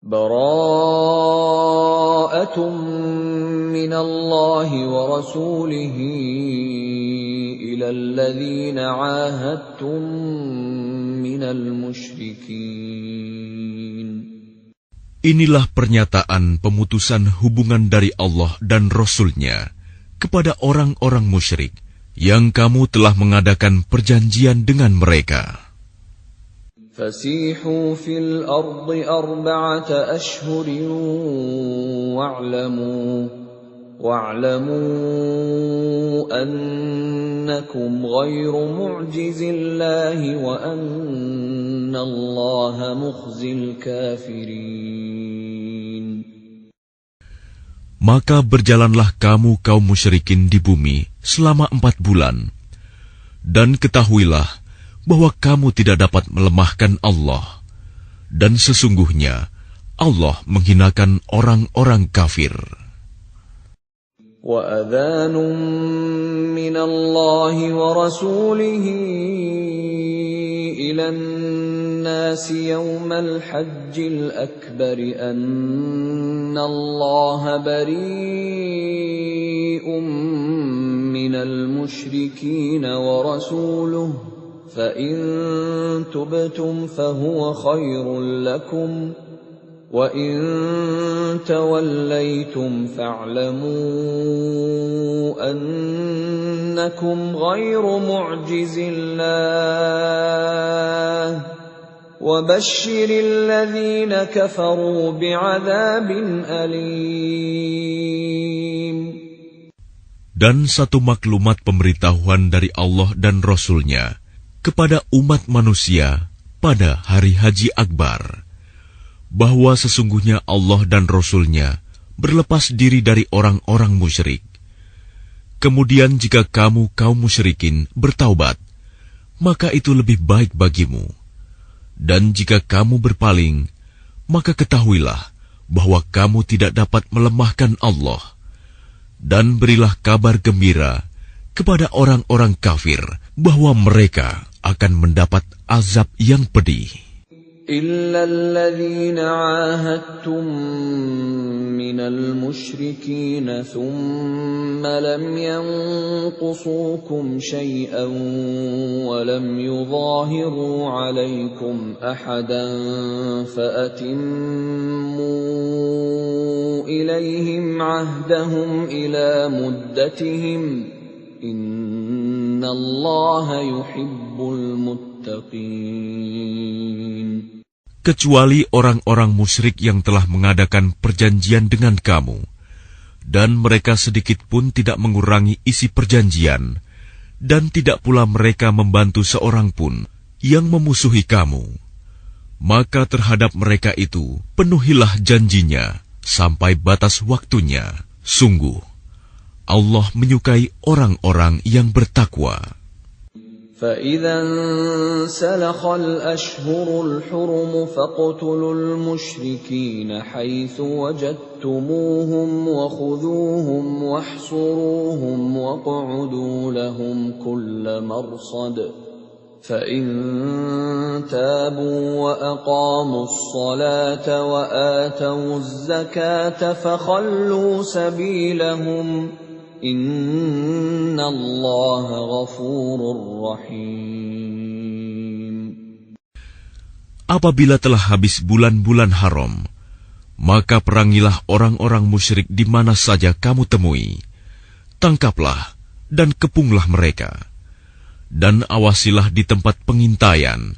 Bara'atun minallahi wa rasulihi ilal ladzina 'ahadtum minal musyrikin. Inilah pernyataan pemutusan hubungan dari Allah dan Rasul-Nya kepada orang-orang musyrik yang kamu telah mengadakan perjanjian dengan mereka. Fasihu fil ardi arba'ata ashhurin wa'lamu annakum ghairu mu'jizillahi wa annallaha mukhzil kafirin. Maka berjalanlah kamu kaum musyrikin di bumi selama 4 bulan, dan ketahuilah bahwa kamu tidak dapat melemahkan Allah, dan sesungguhnya Allah menghinakan orang-orang kafir. Wa adhanun minallahi wa rasulihi ilan nasi yawmal hajjil akbari anna Allah bari'un minal musyrikin wa rasuluhu فَإِن تُبْتُمْ فَهُوَ خَيْرٌ لَكُمْ وَإِن تَوَلَّيْتُمْ فَاعْلَمُوا أَنَّكُمْ غَيْرُ مُعْجِزِ اللَّهِ وَبَشِّرِ الَّذِينَ كَفَرُوا بِعَذَابٍ أَلِيمٍ. Dan satu maklumat pemberitahuan dari Allah dan Rasul-Nya kepada umat manusia pada hari Haji Akbar, bahwa sesungguhnya Allah dan Rasul-Nya berlepas diri dari orang-orang musyrik. Kemudian jika kamu kaum musyrikin bertaubat, maka itu lebih baik bagimu. Dan jika kamu berpaling, maka ketahuilah bahwa kamu tidak dapat melemahkan Allah. Dan berilah kabar gembira kepada orang-orang kafir bahwa mereka akan mendapat azab yang pedih. إِلَّا الَّذِينَ عَاهَدتُّم مِّنَ الْمُشْرِكِينَ ثُمَّ لَمْ يَنقُصُوكُمْ شَيْئًا وَلَمْ يُظَاهِرُوا عَلَيْكُمْ أَحَدًا فَأَتِمُّوا إِلَيْهِمْ عَهْدَهُمْ إِلَى مُدَّتِهِمْ إِنَّ اللَّهَ يُحِبُّ الْمُتَّقِينَ. Kecuali orang-orang musyrik yang telah mengadakan perjanjian dengan kamu, dan mereka sedikit pun tidak mengurangi isi perjanjian, dan tidak pula mereka membantu seorang pun yang memusuhi kamu. Maka terhadap mereka itu penuhilah janjinya sampai batas waktunya. Sungguh, Allah menyukai orang-orang yang bertakwa. فَإِذَا انْسَلَخَ الْأَشْهُرُ الْحُرُمُ فَاقْتُلُوا الْمُشْرِكِينَ حَيْثُ وَجَدتُّمُوهُمْ وَخُذُوهُمْ وَاحْصُرُوهُمْ وَاقْعُدُوا لَهُمْ كُلَّ مَرْصَدٍ فَإِن تَابُوا وَأَقَامُوا الصَّلَاةَ وَآتَوُا الزَّكَاةَ فَخَلُّوا سَبِيلَهُمْ Inna Allah ghafurur rahim. Apabila telah habis bulan-bulan haram, maka perangilah orang-orang musyrik di mana saja kamu temui. Tangkaplah dan kepunglah mereka. Dan awasilah di tempat pengintaian.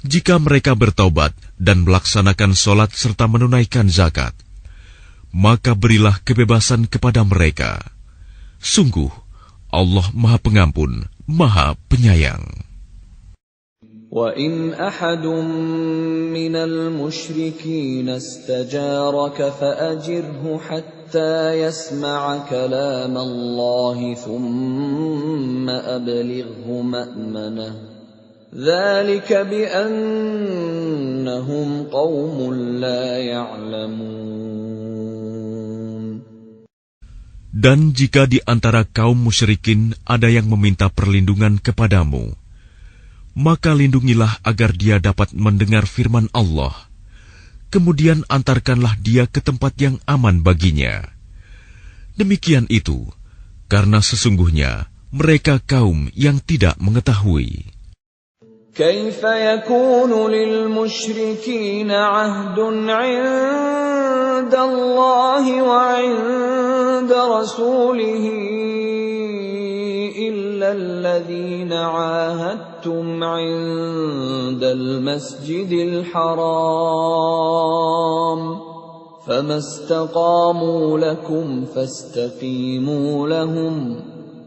Jika mereka bertaubat dan melaksanakan sholat serta menunaikan zakat, maka berilah kebebasan kepada mereka. Sungguh, Allah Maha Pengampun, Maha Penyayang. وَإِنْ أَحَدٌ مِّنَ الْمُشْرِكِينَ اسْتَجَارَكَ فَأَجِرْهُ حَتَّى يَسْمَعَ كَلَامَ اللَّهِ ثُمَّ أَبْلِغْهُ مَأْمَنَهُ ذَلِكَ بِأَنَّهُمْ قَوْمٌ لَّا يَعْلَمُونَ. Dan jika di antara kaum musyrikin ada yang meminta perlindungan kepadamu, maka lindungilah agar dia dapat mendengar firman Allah. kemudian antarkanlah dia ke tempat yang aman baginya. Demikian itu, karena sesungguhnya mereka kaum yang tidak mengetahui. كيف يكون للمشركين عهد عند الله وعند رسوله إلا الذين عاهدتم عند المسجد الحرام فما استقاموا لكم فاستقيموا لهم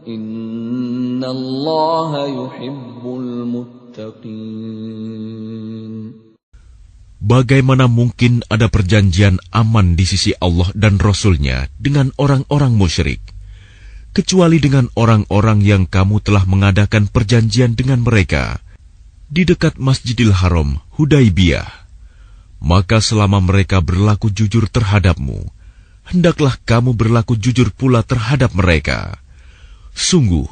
إن الله يحب المتقين. Bagaimana mungkin ada perjanjian aman di sisi Allah dan Rasul-Nya dengan orang-orang musyrik, kecuali dengan orang-orang yang kamu telah mengadakan perjanjian dengan mereka di dekat Masjidil Haram, Hudaibiyah. Maka selama mereka berlaku jujur terhadapmu, hendaklah kamu berlaku jujur pula terhadap mereka. Sungguh,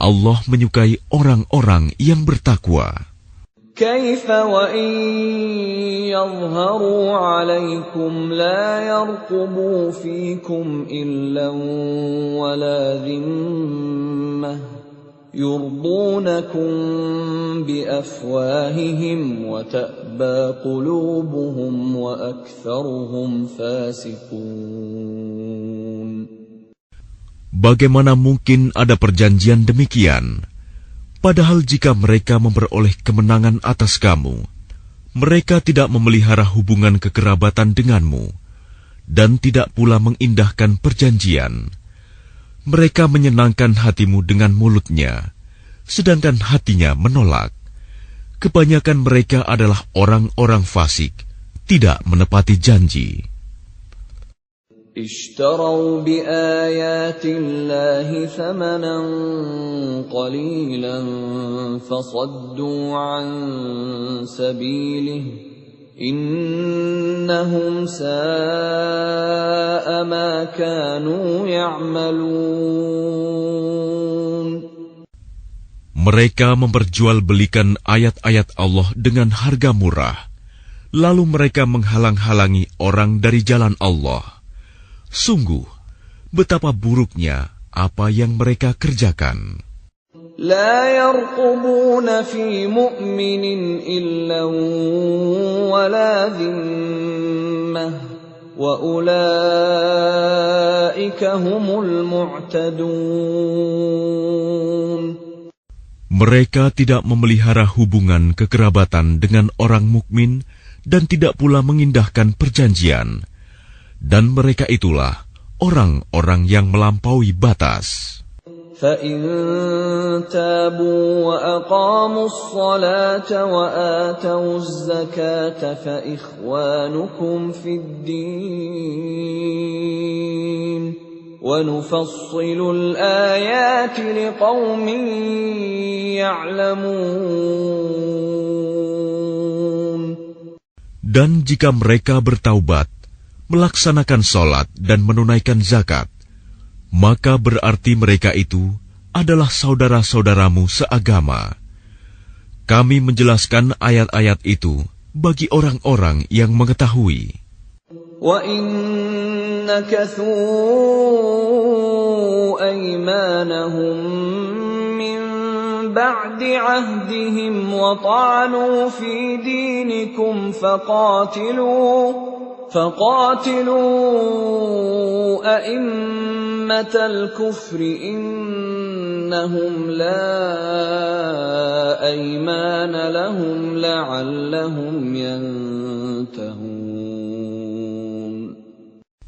Allah menyukai orang-orang yang bertakwa. كيف وإن يظهروا عليكم لا يرقبوا فيكم إلا ولا ذمة يرضونكم بأفواههم وتأبى قلوبهم وأكثرهم فاسقون. Bagaimana mungkin ada perjanjian demikian? Padahal jika mereka memperoleh kemenangan atas kamu, mereka tidak memelihara hubungan kekerabatan denganmu, dan tidak pula mengindahkan perjanjian. Mereka menyenangkan hatimu dengan mulutnya, sedangkan hatinya menolak. Kebanyakan mereka adalah orang-orang fasik, tidak menepati janji. اشتروا بآيات الله ثمنا قليلا فصدوا عن سبيله إنهم ساء ما كانوا يعملون. Mereka memperjualbelikan ayat-ayat Allah dengan harga murah, lalu mereka menghalang-halangi orang dari jalan Allah. Sungguh, betapa buruknya apa yang mereka kerjakan. لا يرقبون في مؤمن إلا ولا ذمة وأولئك هم المعتدون. Mereka tidak memelihara hubungan kekerabatan dengan orang mukmin dan tidak pula mengindahkan perjanjian. Dan mereka itulah orang-orang yang melampaui batas. فَإِن تَابُوا وَأَقَامُوا الصَّلَاةَ وَآتَوُا الزَّكَاةَ فَإِخْوَانُكُمْ فِي الدِّينِ وَنُفَصِّلُ الْآيَاتِ لِقَوْمٍ يَعْلَمُونَ. Dan jika mereka bertaubat, melaksanakan sholat dan menunaikan zakat, maka berarti mereka itu adalah saudara-saudaramu seagama. Kami menjelaskan ayat-ayat itu bagi orang-orang yang mengetahui. وَإِن نَكَثُوا أَيْمَانَهُم مِّن بَعْدِ عَهْدِهِمْ وَطَعَنُوا فِي دِينِكُمْ فقاتلوا أئمة الكفر إنهم لا أيمان لهم لعلهم ينتهون.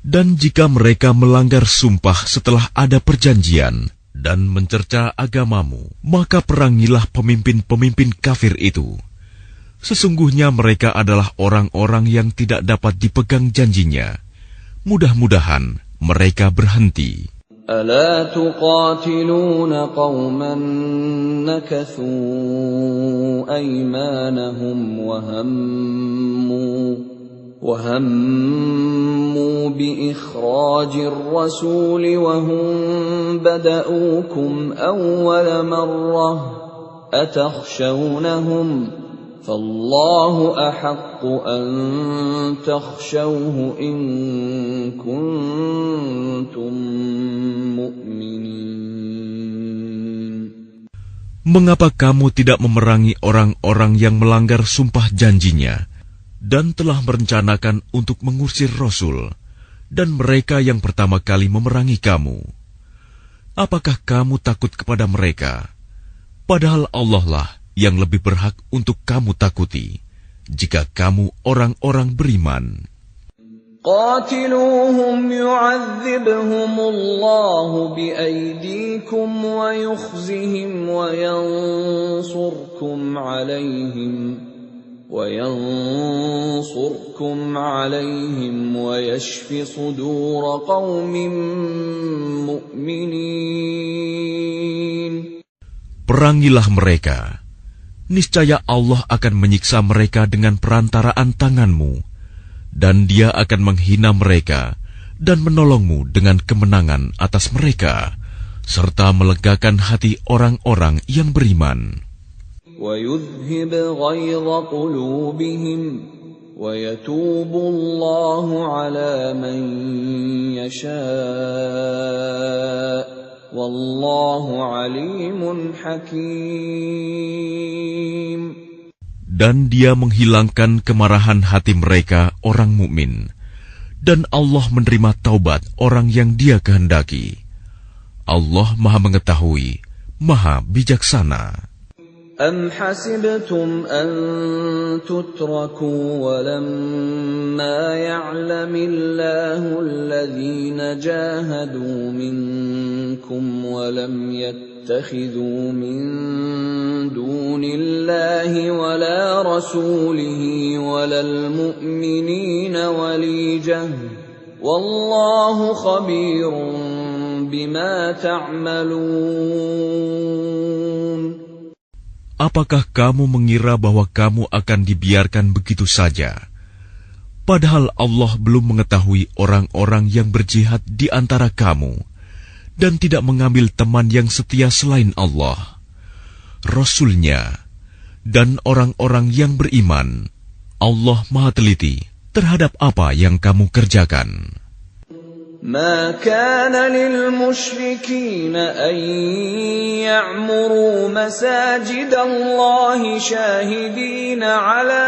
Dan jika mereka melanggar sumpah setelah ada perjanjian dan mencerca agamamu, maka perangilah pemimpin-pemimpin kafir itu. Sesungguhnya mereka adalah orang-orang yang tidak dapat dipegang janjinya. Mudah-mudahan mereka berhenti. ألا تقاتلون قوما نكثوا أيمانهم وهموا بإخراج الرسول وهم بدؤوكم أول مرة أتخشونهم فالله أحق أن تخشوه إن كنتم مؤمنين. Mengapa kamu tidak memerangi orang-orang yang melanggar sumpah janjinya dan telah merencanakan untuk mengusir Rasul dan mereka yang pertama kali memerangi kamu? Apakah kamu takut kepada mereka? Padahal Allah lah yang lebih berhak untuk kamu takuti, jika kamu orang-orang beriman. قاتلوهم يعذبهم الله بأيديكم ويخزهم وينصركم عليهم ويشف صدور قوم مؤمنين. Perangilah mereka. Niscaya Allah akan menyiksa mereka dengan perantaraan tanganmu, dan Dia akan menghina mereka dan menolongmu dengan kemenangan atas mereka, serta melegakan hati orang-orang yang beriman. وَيُذْهِبْ غَيْظَ قُلُوبِهِمْ وَيَتُوبُ اللَّهُ عَلَى مَن يَشَاءُ Wallahu alimun hakim. Dan Dia menghilangkan kemarahan hati mereka orang mukmin, dan Allah menerima taubat orang yang Dia kehendaki. Allah Maha Mengetahui, Maha Bijaksana. أَمْ حَسِبْتُمْ أَن تُتْرَكُوا وَلَمَّا يَعْلَمِ اللَّهُ الَّذِينَ جَاهَدُوا مِنكُمْ وَلَمْ يَتَّخِذُوا مِن دُونِ اللَّهِ وَلَا رَسُولِهِ وَلَا الْمُؤْمِنِينَ وَلِيجَةً وَاللَّهُ خَبِيرٌ بِمَا تَعْمَلُونَ. Apakah kamu mengira bahwa kamu akan dibiarkan begitu saja? Padahal Allah belum mengetahui orang-orang yang berjihad di antara kamu, dan tidak mengambil teman yang setia selain Allah, Rasul-Nya, dan orang-orang yang beriman. Allah Maha Teliti terhadap apa yang kamu kerjakan. ما كان للمشركين أن يعمروا مساجد الله شاهدين على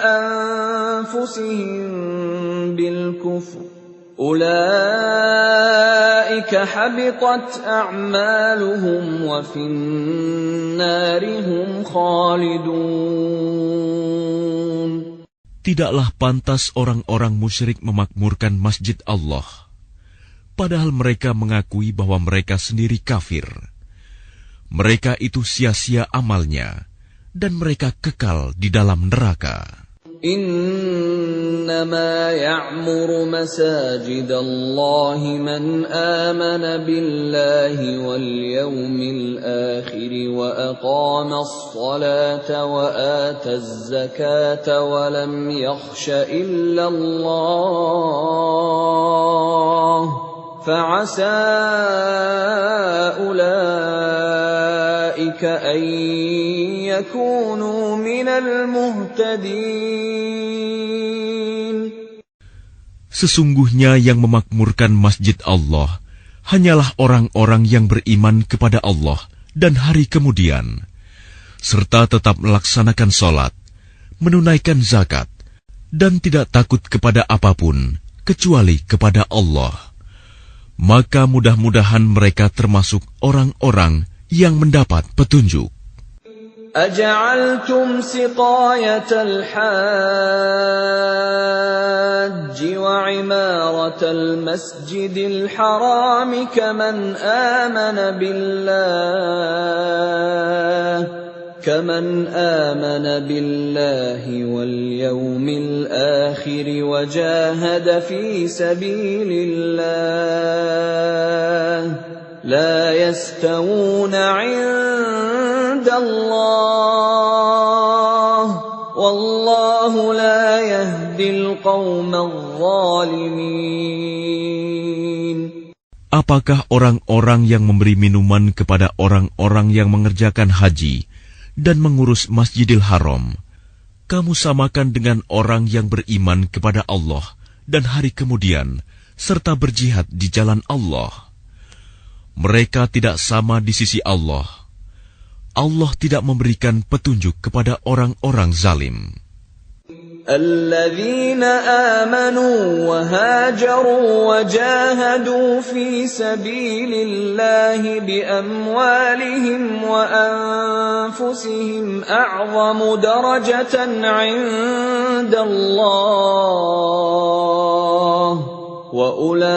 أنفسهم بالكفر أولئك حبطت أعمالهم وفي النار هم خالدون. Tidaklah pantas orang-orang musyrik memakmurkan masjid Allah, padahal mereka mengakui bahwa mereka sendiri kafir. Mereka itu sia-sia amalnya, dan mereka kekal di dalam neraka. إنما يعمر مساجد الله من آمن بالله واليوم الآخر وأقام الصلاة وآتى الزكاة ولم يخش إلا الله فعسى أولئك أن يكونوا من المهتدين. Sesungguhnya yang memakmurkan masjid Allah hanyalah orang-orang yang beriman kepada Allah dan hari kemudian, serta tetap melaksanakan sholat, menunaikan zakat, dan tidak takut kepada apapun kecuali kepada Allah. Maka mudah-mudahan mereka termasuk orang-orang yang mendapat petunjuk. أجعلتم سقاية الحاج وعمارة المسجد الحرام كمن آمن بالله واليوم الآخر وجاهد في سبيل الله لا يستوون عند الله والله لا يهدي القوم الظالمين. Apakah orang-orang yang memberi minuman kepada orang-orang yang mengerjakan haji dan mengurus Masjidil Haram, kamu samakan dengan orang yang beriman kepada Allah dan hari kemudian, serta berjihad di jalan Allah. Mereka tidak sama di sisi Allah. Allah tidak memberikan petunjuk kepada orang-orang zalim. الذين آمنوا وهاجروا وجاهدوا في سبيل الله بأموالهم وأنفسهم أعظم درجة عند الله وأولئك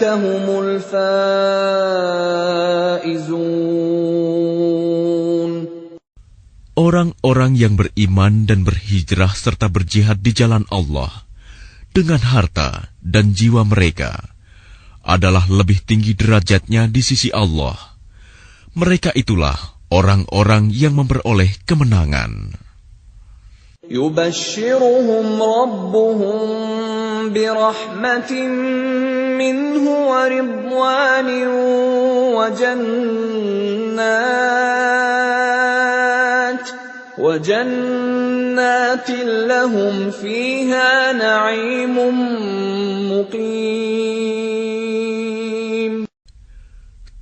هم الفائزون. Orang-orang yang beriman dan berhijrah serta berjihad di jalan Allah dengan harta dan jiwa mereka adalah lebih tinggi derajatnya di sisi Allah. Mereka itulah orang-orang yang memperoleh kemenangan. يبشرهم ربهم برحمة منه ورضوان وجنات لهم فيها نعيم مقيم.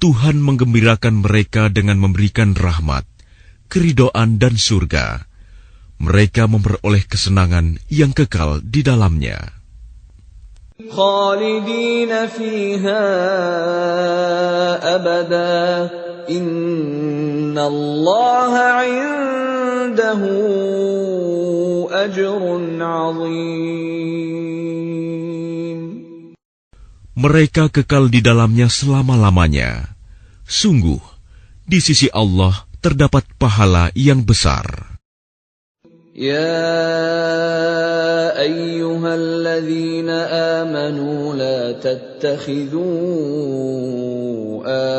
Tuhan menggembirakan mereka dengan memberikan rahmat, keridhaan dan surga. Mereka memperoleh kesenangan yang kekal di dalamnya. خالدين فيها أبدا إن الله عنده أجر عظيم. Mereka kekal di dalamnya selama-lamanya. Sungguh, di sisi Allah terdapat pahala yang besar. يا أيها الذين آمنوا لا تتخذوا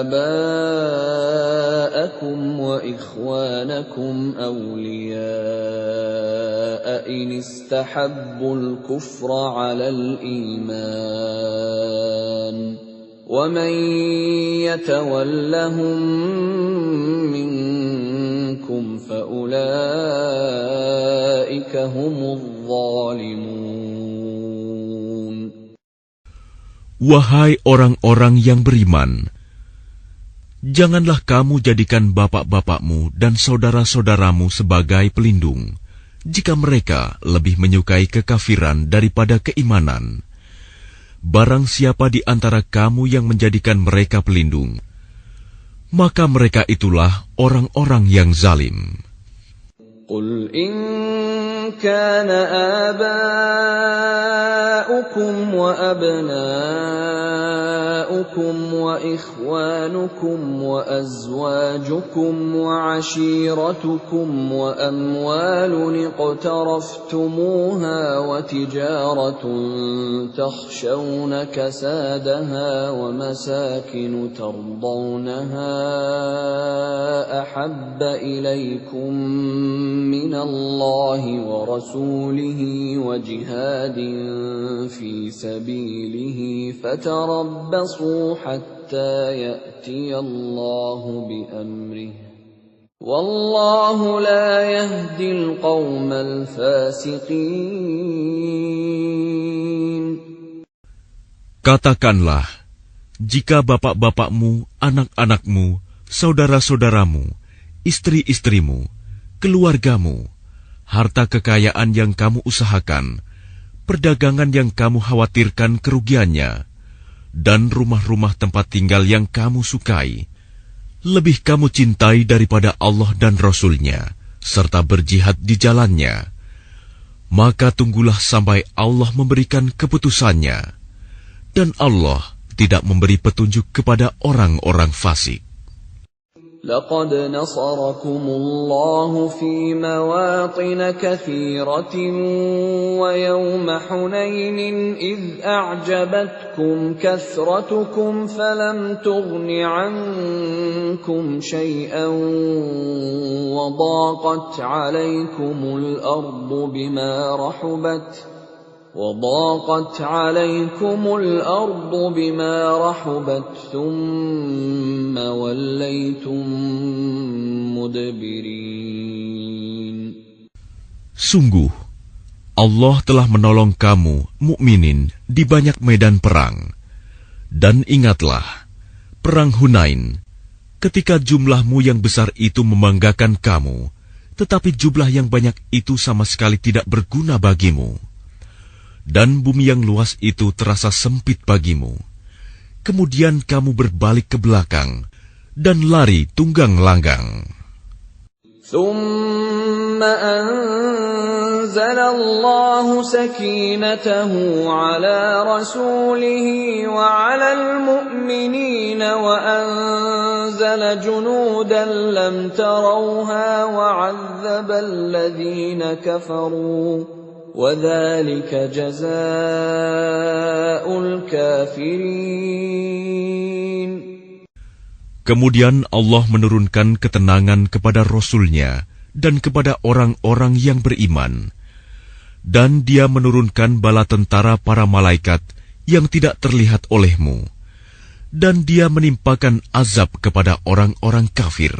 آباءكم وإخوانكم أولياء إن استحبوا الكفر على الإيمان ومن يتولهم منكم فأولئك هم الظالمون. Wahai orang-orang yang beriman, janganlah kamu jadikan bapak-bapakmu dan saudara-saudaramu sebagai pelindung, jika mereka lebih menyukai kekafiran daripada keimanan. Barang siapa di antara kamu yang menjadikan mereka pelindung, maka mereka itulah orang-orang yang zalim. Qul in kana aba'ukum wa abna'ukum wa ikhwanukum wa azwajukum wa ashiratukum wa amwalun iqtaraftumuha wa tijaratun takhshawna kasadaha wa masakin tardawnaha ahabba ilaykum min Allahi wa rasulihi wa jihadin fi sabilihi fatarabbasu hatta ya'tiya Allahu bi amrihi wallahu la yahdil qawmal fasiqin. Katakanlah, jika bapak-bapakmu, anak-anakmu, saudara-saudaramu, istri-istrimu, keluargamu, harta kekayaan yang kamu usahakan, perdagangan yang kamu khawatirkan kerugiannya, dan rumah-rumah tempat tinggal yang kamu sukai, lebih kamu cintai daripada Allah dan Rasul-Nya, serta berjihad di jalannya, maka tunggulah sampai Allah memberikan keputusannya, dan Allah tidak memberi petunjuk kepada orang-orang fasik. لقد نصركم الله في مواطن كثيرة ويوم حنين إذ أعجبتكم كثرتكم فلم تغن عنكم شيئا وضاقت عليكم الأرض بما رحبت وضاقت عليكم الأرض بما رحبت ثم وليتم مدبرين. Sungguh, Allah telah menolong kamu, mukminin, di banyak medan perang. Dan ingatlah, perang Hunain, ketika jumlahmu yang besar itu membanggakan kamu, tetapi jumlah yang banyak itu sama sekali tidak berguna bagimu. Dan bumi yang luas itu terasa sempit bagimu. Kemudian kamu berbalik ke belakang dan lari tunggang langgang. ثم أنزل الله سكينته على رسوله وعلى المؤمنين وأنزل جنودا لم تروها وعذب الذين كفروا وذلك جزاء الكافرين. Kemudian Allah menurunkan ketenangan kepada Rasul-Nya dan kepada orang-orang yang beriman. Dan Dia menurunkan bala tentara para malaikat yang tidak terlihat olehmu. Dan Dia menimpakan azab kepada orang-orang kafir.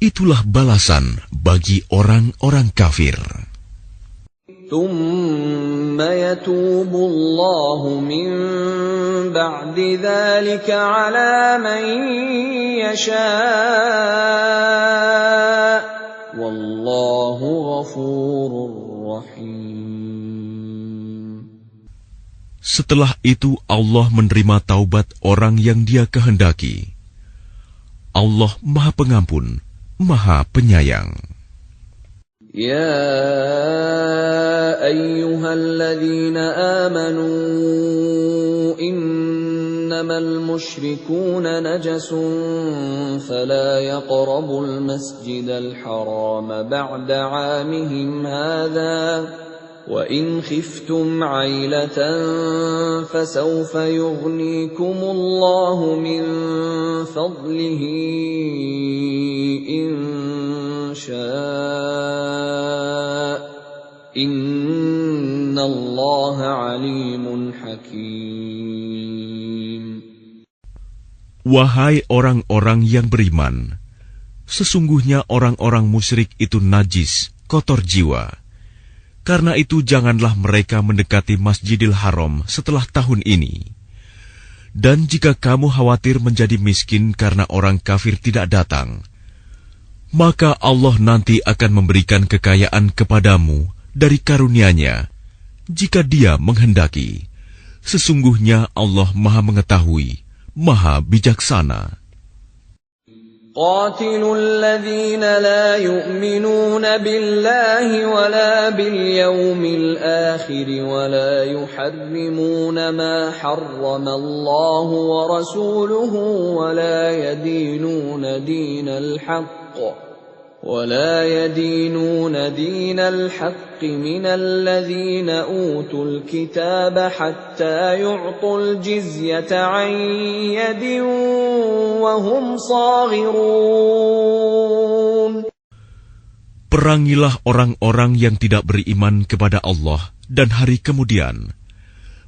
Itulah balasan bagi orang-orang kafir. ثم يتوب الله من بعد ذلك على من يشاء والله غفور رحيم. Setelah itu Allah menerima taubat orang yang Dia kehendaki. Allah Maha Pengampun, Maha Penyayang. يا أيها الذين آمنوا إنما المشركون نجس فلا يقربوا المسجد الحرام بعد عامهم هذا وإن خفتم عيلة فسوف يغنيكم الله من فضله إن شاء إن الله عليم حكيم. Wahai orang-orang yang beriman, sesungguhnya orang-orang musyrik itu najis, kotor jiwa. Karena itu janganlah mereka mendekati Masjidil Haram setelah tahun ini. Dan jika kamu khawatir menjadi miskin karena orang kafir tidak datang, maka Allah nanti akan memberikan kekayaan kepadamu dari karunia-Nya, jika Dia menghendaki. Sesungguhnya Allah Maha Mengetahui, Maha Bijaksana. قاتلوا الذين لا يؤمنون بالله ولا باليوم الآخر ولا يحرمون ما حرم الله ورسوله ولا يدينون دين الحق من الذين أوتوا الكتاب حتى يعطوا الجزية عن يد وهم صاغرون. Perangilah orang-orang yang tidak beriman kepada Allah dan hari kemudian.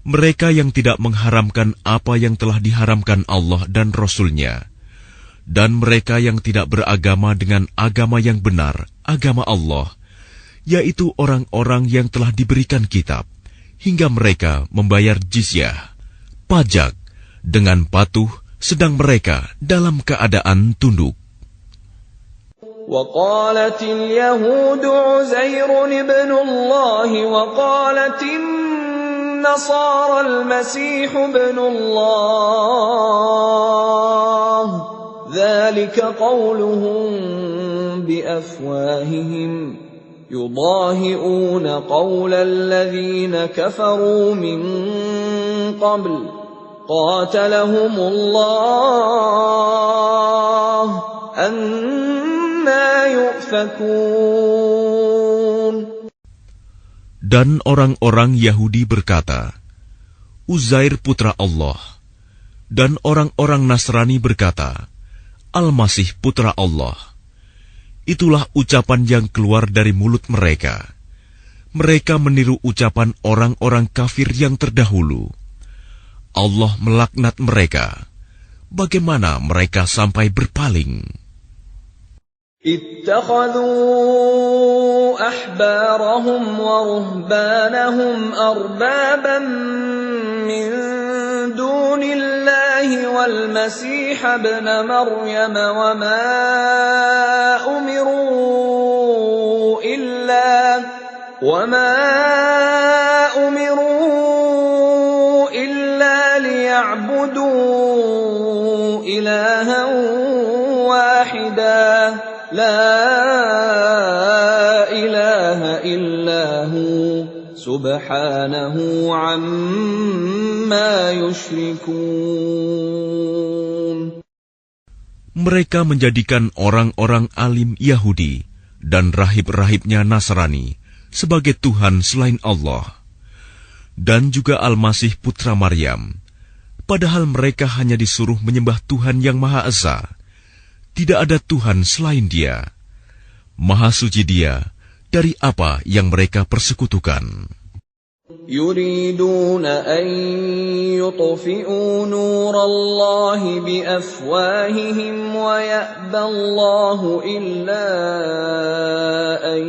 Mereka yang tidak mengharamkan apa yang telah diharamkan Allah dan Rasul-Nya. Dan mereka yang tidak beragama dengan agama yang benar, agama Allah, yaitu orang-orang yang telah diberikan kitab, hingga mereka membayar jizyah, pajak, dengan patuh, sedang mereka dalam keadaan tunduk. وقالت اليهود عزير ابن الله وقالت النصارى المسيح ابن الله ذلك قولهم بأفواههم يضاهئون قول الذين كفروا من قبل قاتلهم الله أنا يؤفكون. Dan orang-orang Yahudi berkata, Uzair putra Allah. Dan orang-orang Nasrani berkata, Al-Masih putra Allah. Itulah ucapan yang keluar dari mulut mereka. Mereka meniru ucapan orang-orang kafir yang terdahulu. Allah melaknat mereka. Bagaimana mereka sampai berpaling? اتخذوا أحبارهم ورهبانهم أربابا من دون الله والمسيح ابن مريم وما أمروا إلا ليعبدوا إلها واحدا لا إله إلا هو سبحانه عما يشركون. Mereka menjadikan orang-orang alim Yahudi dan rahib-rahibnya Nasrani sebagai Tuhan selain Allah, dan juga Al-Masih putra Maryam, padahal mereka hanya disuruh menyembah Tuhan yang Maha Esa. Tidak ada Tuhan selain Dia. Maha suci Dia dari apa yang mereka persekutukan. يريدون أن يطفئوا نور الله بأفواههم ويأبى الله إلا أن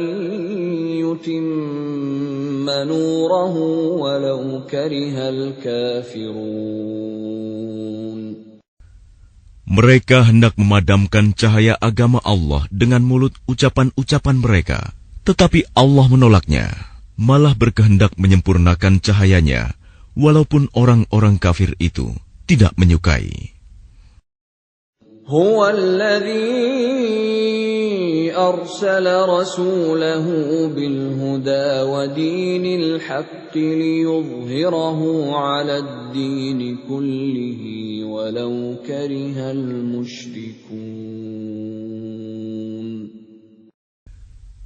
يتم نوره ولو كره الكافرون. Mereka hendak memadamkan cahaya agama Allah dengan mulut ucapan-ucapan mereka, tetapi Allah menolaknya, malah berkehendak menyempurnakan cahayanya, walaupun orang-orang kafir itu tidak menyukai. هو الذي أرسل رسوله بالهدى ودين الحق ليظهره على الدين كله ولو كره المشركون.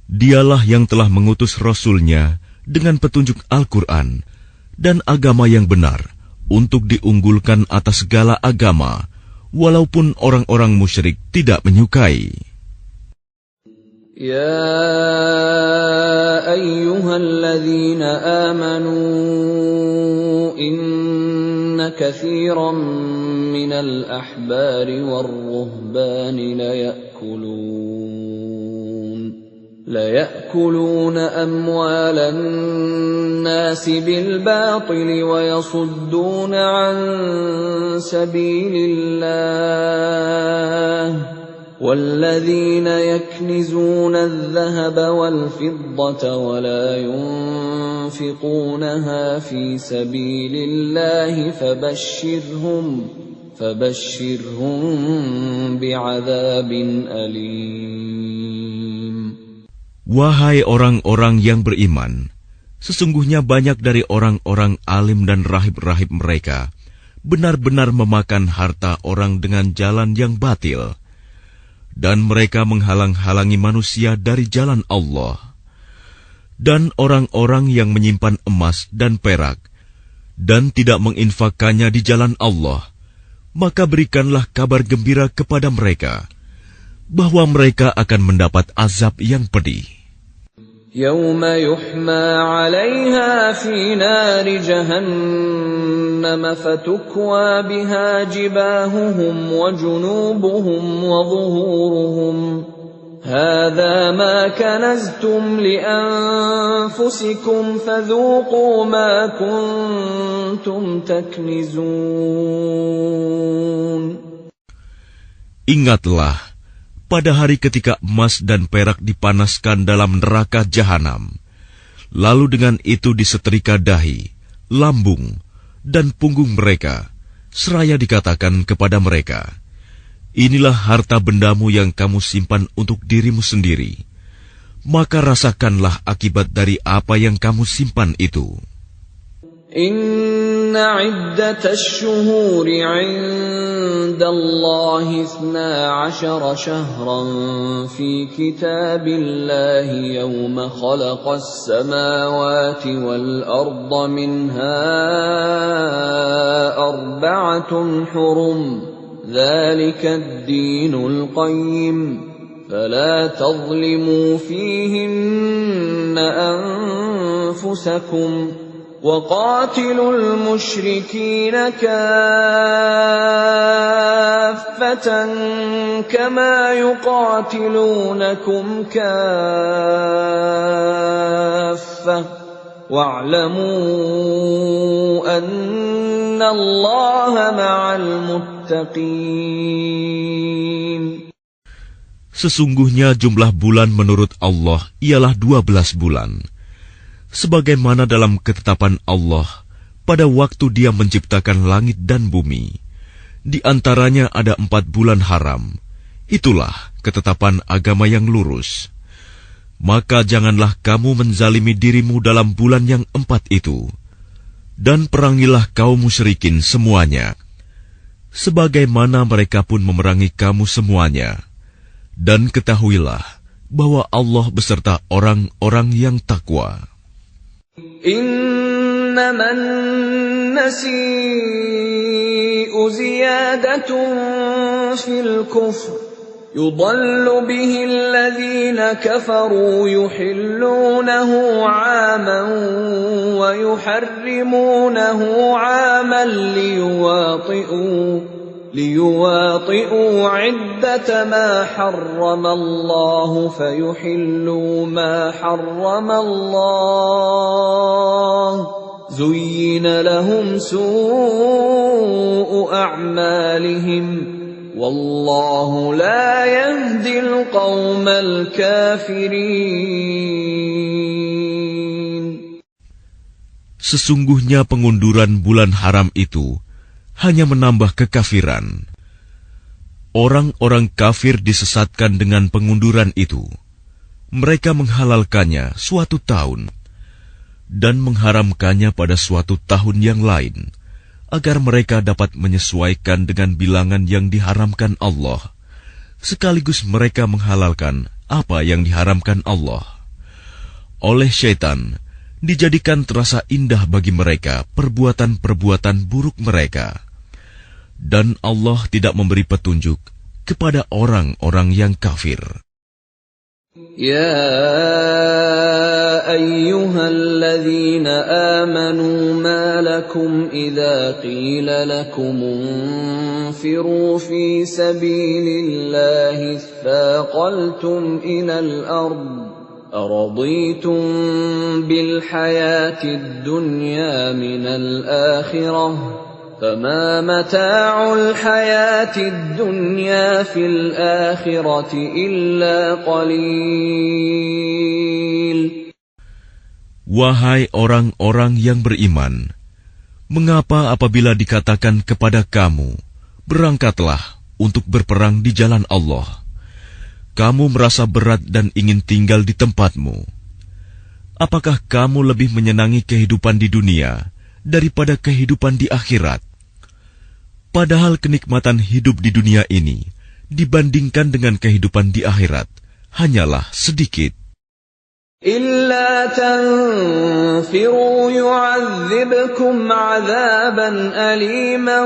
Dialah yang telah mengutus Rasul-Nya dengan petunjuk Al-Quran dan agama yang benar untuk diunggulkan atas segala agama, walaupun orang-orang musyrik tidak menyukai. Ya ayyuhalladzina amanu inna katsiran minal ahbari war-ruhbani ليأكلون أموال الناس بالباطل ويصدون عن سبيل الله والذين يكنزون الذهب والفضة ولا ينفقونها في سبيل الله فبشرهم بعذاب أليم. Wahai orang-orang yang beriman, sesungguhnya banyak dari orang-orang alim dan rahib-rahib mereka benar-benar memakan harta orang dengan jalan yang batil, dan mereka menghalang-halangi manusia dari jalan Allah. Dan orang-orang yang menyimpan emas dan perak dan tidak menginfakkannya di jalan Allah, maka berikanlah kabar gembira kepada mereka bahwa mereka akan mendapat azab yang pedih. يوم يحمى عليها في نار جهنم فتكوى بها جباههم وجنوبهم وظهورهم هذا ما كنزتم لأنفسكم فذوقوا ما كنتم تكنزون. Ingatlah pada hari ketika emas dan perak dipanaskan dalam neraka jahanam, lalu dengan itu disetrika dahi, lambung, dan punggung mereka, seraya dikatakan kepada mereka, inilah harta bendamu yang kamu simpan untuk dirimu sendiri, maka rasakanlah akibat dari apa yang kamu simpan itu. Inna iddatash shuhuri 'inda Allahi 12 shahran fi kitabillahi yawma khalaqas samawati wal arda minha arba'atun hurum dzalika ad-dinul qayyim فلا تظلموا فيهن أنفسكم وقاتلوا المشركين كافة كما يقاتلونكم كافة واعلموا أن الله مع المتقين. Sesungguhnya jumlah bulan menurut Allah ialah 12 bulan. Sebagaimana dalam ketetapan Allah pada waktu Dia menciptakan langit dan bumi. Di antaranya ada 4 bulan haram. Itulah ketetapan agama yang lurus. Maka janganlah kamu menzalimi dirimu dalam bulan yang 4 itu. Dan perangilah kaum musyrikin semuanya. Sebagaimana mereka pun memerangi kamu semuanya. Dan ketahuilah bahwa Allah beserta orang-orang yang takwa. Innaman nasi'u ziyadatun fil kufr yudallu bihi alladhina kafaru yuhillunahu 'aman wa yuharrimunahu 'aman ليواطئوا عدة ما حرم الله فيحلوا ما حرم الله زين لهم سوء أعمالهم والله لا يهدي القوم الكافرين. Sesungguhnya pengunduran bulan haram itu hanya menambah kekafiran. Orang-orang kafir disesatkan dengan pengunduran itu. Mereka menghalalkannya suatu tahun dan mengharamkannya pada suatu tahun yang lain, agar mereka dapat menyesuaikan dengan bilangan yang diharamkan Allah, sekaligus mereka menghalalkan apa yang diharamkan Allah. Oleh syaitan, dijadikan terasa indah bagi mereka perbuatan-perbuatan buruk mereka. Dan Allah tidak memberi petunjuk kepada orang-orang yang kafir. Ya ayyuhalladzina amanu ma lakum idza qila lakum unfiru fi sabilillahi thaqaltum ilal ard أرضيتم بالحياة الدنيا من الآخرة فما متاع الحياة الدنيا في الآخرة إلا قليل. Wahai orang-orang yang beriman, mengapa apabila dikatakan kepada kamu, berangkatlah untuk berperang di jalan Allah, kamu merasa berat dan ingin tinggal di tempatmu? Apakah kamu lebih menyenangi kehidupan di dunia daripada kehidupan di akhirat? Padahal kenikmatan hidup di dunia ini dibandingkan dengan kehidupan di akhirat hanyalah sedikit. إلا تنفروا يعذبكم عذابا أليما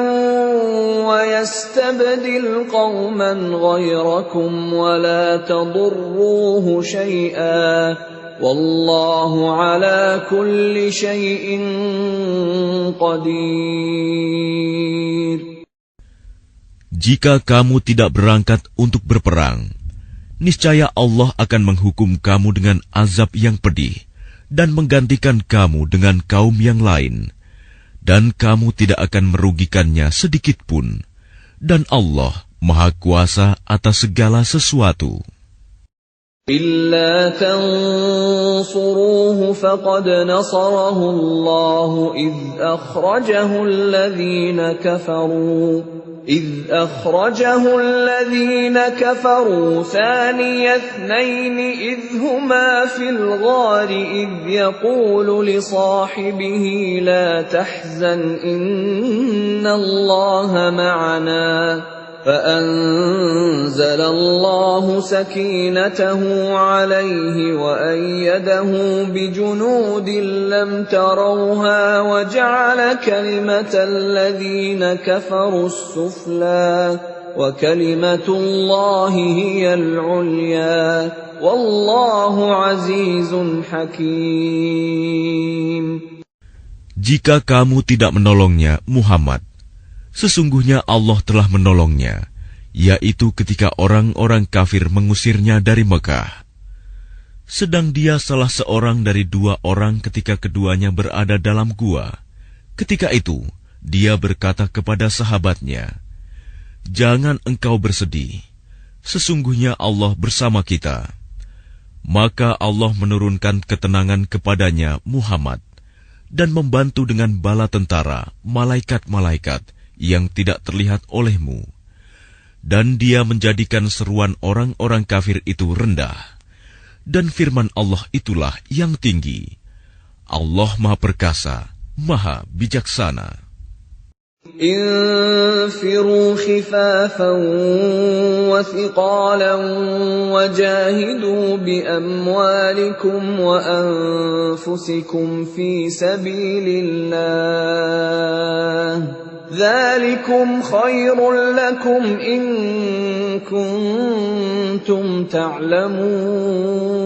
ويستبدل قوما غيركم ولا تضروه شيئا والله على كل شيء قدير. Jika kamu tidak berangkat untuk berperang, niscaya Allah akan menghukum kamu dengan azab yang pedih dan menggantikan kamu dengan kaum yang lain, dan kamu tidak akan merugikannya sedikit pun, dan Allah Maha Kuasa atas segala sesuatu. إلا تنصروه فقد نصره الله إذ أخرجه الذين كفروا ثاني اثنين إذ هما في الغار إذ يقول لصاحبه لا تحزن إن الله معنا فأنزل الله سكينته عليه وأيده بجنود لم تروها وجعل كلمة الذين كفروا السفلى وكلمة الله هي العليا والله عزيز حكيم. Jika kamu tidak menolongnya, Muhammad, sesungguhnya Allah telah menolongnya, yaitu ketika orang-orang kafir mengusirnya dari Mekah. Sedang dia salah seorang dari 2 orang ketika keduanya berada dalam gua. Ketika itu, dia berkata kepada sahabatnya, "Jangan engkau bersedih, sesungguhnya Allah bersama kita." Maka Allah menurunkan ketenangan kepadanya, Muhammad, dan membantu dengan bala tentara, malaikat-malaikat yang tidak terlihat olehmu. Dan dia menjadikan seruan orang-orang kafir itu rendah. Dan firman Allah itulah yang tinggi. Allah Maha Perkasa, Maha Bijaksana. انفروا خفافا وثقالا وجاهدوا بأموالكم وأنفسكم في سبيل الله ذلكم خير لكم إن كنتم تعلمون.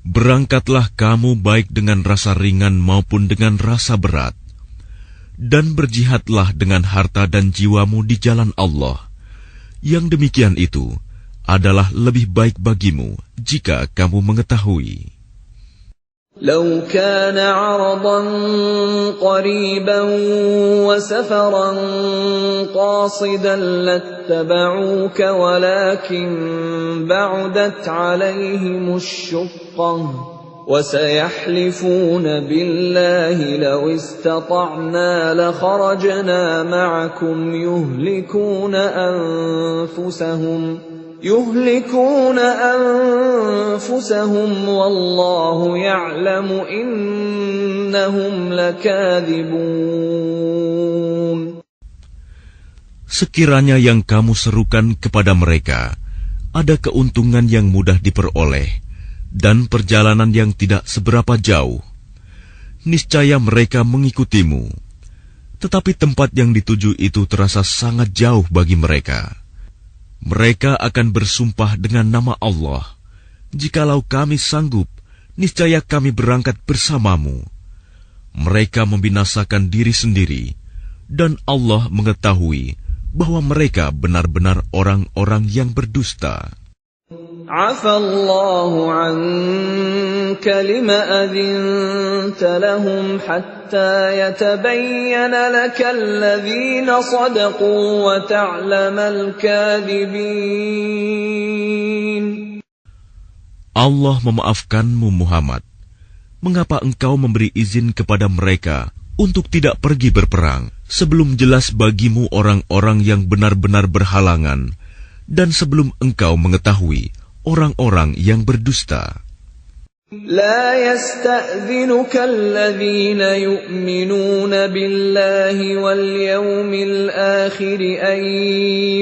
Berangkatlah kamu baik dengan rasa ringan maupun dengan rasa berat, dan berjihadlah dengan harta dan jiwamu di jalan Allah. Yang demikian itu adalah lebih baik bagimu jika kamu mengetahui. لو كان عرضا قريبا وسفرا قاصدا لاتبعوك ولكن بعدت عليهم الشقة وسيحلفون بالله لو استطعنا لخرجنا معكم يهلكون أنفسهم والله يعلم إنهم لكاذبون. Sekiranya yang kamu serukan kepada mereka ada keuntungan yang mudah diperoleh dan perjalanan yang tidak seberapa jauh, niscaya mereka mengikutimu. Tetapi tempat yang dituju itu terasa sangat jauh bagi mereka. Mereka akan bersumpah dengan nama Allah, "Jikalau kami sanggup, niscaya kami berangkat bersamamu." Mereka membinasakan diri sendiri, dan Allah mengetahui bahwa mereka benar-benar orang-orang yang berdusta. Afallahu anka lima adhinta lahum hatta yatabayyana laka alladhina sadaqu wa ta'lamal kadhibin. Allah memaafkanmu, Muhammad. Mengapa engkau memberi izin kepada mereka untuk tidak pergi berperang sebelum jelas bagimu orang-orang yang benar-benar berhalangan dan sebelum engkau mengetahui orang-orang yang berdusta? لا يستأذنك الذين يؤمنون بالله واليوم الآخر أن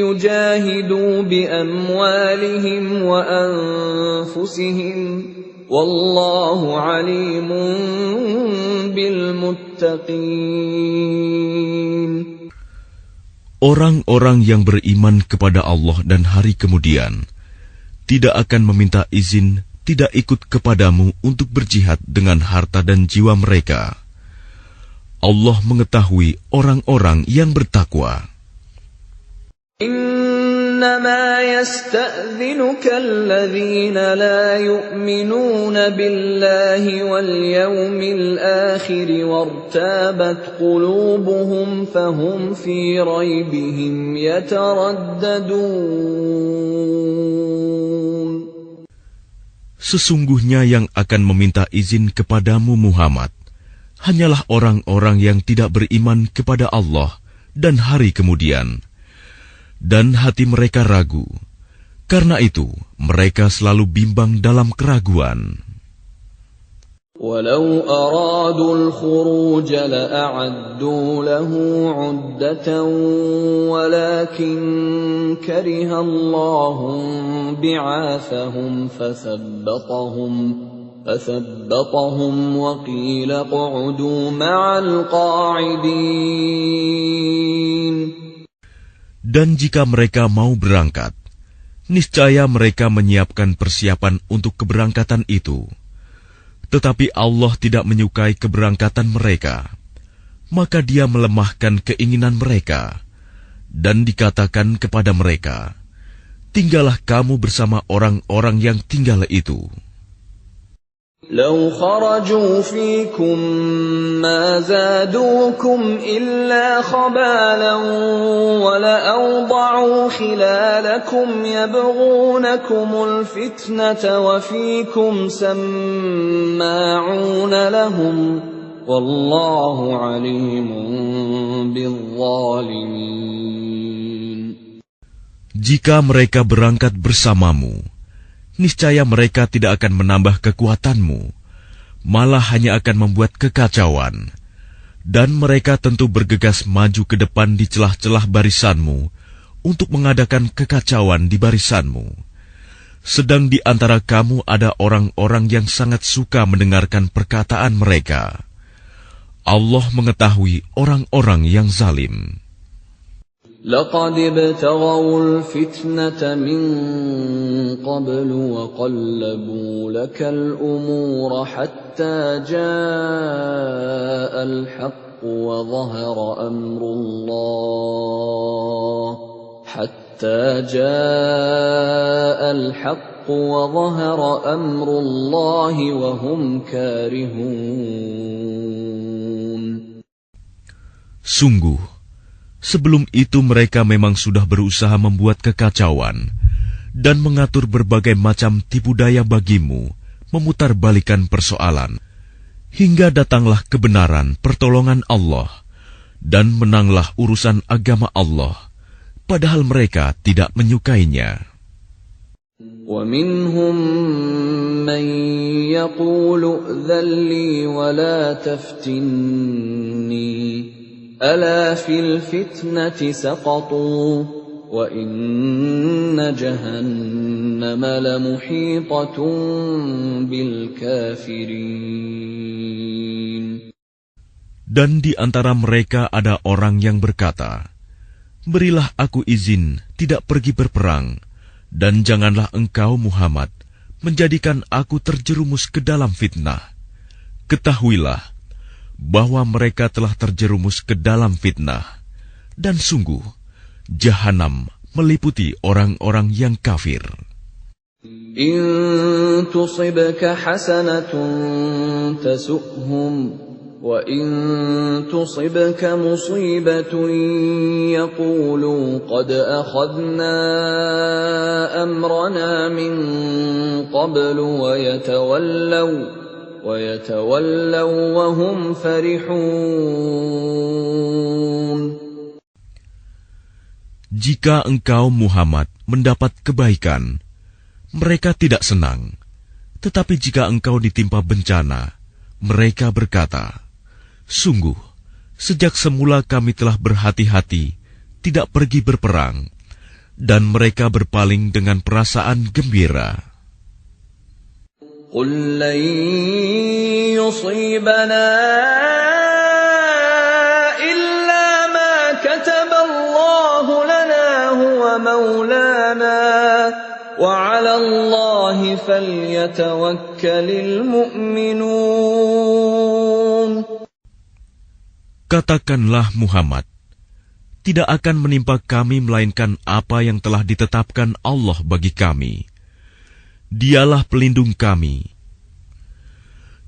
يجاهدوا بأموالهم وأنفسهم والله عليم بالمتقين. Orang-orang yang beriman kepada Allah dan hari kemudian tidak akan meminta izin tidak ikut kepadamu untuk berjihad dengan harta dan jiwa mereka. Allah mengetahui orang-orang yang bertakwa. إنما يستأذنك الذين لا يؤمنون بالله واليوم الآخر وارتابت قلوبهم فهم في ريبهم يترددون. Sesungguhnya yang akan meminta izin kepadamu, Muhammad, hanyalah orang-orang yang tidak beriman kepada Allah dan hari kemudian, dan hati mereka ragu. Karena itu, mereka selalu bimbang dalam keraguan. وَلَوْ أَرَادُوا الْخُرُوجَ لَأَعَدُّوا لَهُ عُدَّةً وَلَكِنْ كَرِهَ اللَّهُ بِعَاثَهُمْ فثبطهم وقيل اقعدوا مع القاعدين. Dan jika mereka mau berangkat, niscaya mereka menyiapkan persiapan untuk keberangkatan itu. Tetapi Allah tidak menyukai keberangkatan mereka, maka Dia melemahkan keinginan mereka, dan dikatakan kepada mereka, tinggallah kamu bersama orang-orang yang tinggal itu. لو خرجوا فيكم ما زادوكم إلا خبالا ولأوضعوا خلالكم يبغونكم الفتنة وفيكم سماعون لهم والله عليم بالظالمين. Jika mereka berangkat bersamamu, niscaya mereka tidak akan menambah kekuatanmu, malah hanya akan membuat kekacauan. Dan mereka tentu bergegas maju ke depan di celah-celah barisanmu untuk mengadakan kekacauan di barisanmu. Sedang di antara kamu ada orang-orang yang sangat suka mendengarkan perkataan mereka. Allah mengetahui orang-orang yang zalim. لقد ابتغوا الفتنة من قبل وقلبوا لك الأمور حتى جاء الحق وظهر أمر الله وهم كارهون. Sungguh, sebelum itu mereka memang sudah berusaha membuat kekacauan dan mengatur berbagai macam tipu daya bagimu, memutarbalikan persoalan, hingga datanglah kebenaran pertolongan Allah, dan menanglah urusan agama Allah, padahal mereka tidak menyukainya. وَمِنْهُمْ مَنْ يَقُولُ ائْذَنْ لِي وَلَا تَفْتِنِّي ألا في الفتنة سقطوا وإن جهنم لمحيطة بالكافرين. Dan di antara mereka ada orang yang berkata, berilah aku izin tidak pergi berperang, dan janganlah engkau Muhammad menjadikan aku terjerumus ke dalam fitnah. Ketahuilah bahwa mereka telah terjerumus ke dalam fitnah, dan sungguh, Jahanam meliputi orang-orang yang kafir. In tusibka hasanatun tasu'hum, wa in tusibka musibatun yaqulu qad akhadna amrana min qablu wa yatawallaw wa hum farihun. Jika engkau Muhammad mendapat kebaikan, mereka tidak senang. Tetapi jika engkau ditimpa bencana, mereka berkata, sungguh, sejak semula kami telah berhati-hati tidak pergi berperang, dan mereka berpaling dengan perasaan gembira. قل لن يصيبنا إلا ما كتب الله لنا هو مولانا وعلى الله فليتوكل المؤمنون. Katakanlah Muhammad, tidak akan menimpa kami melainkan apa yang telah ditetapkan Allah bagi kami. Dialah pelindung kami.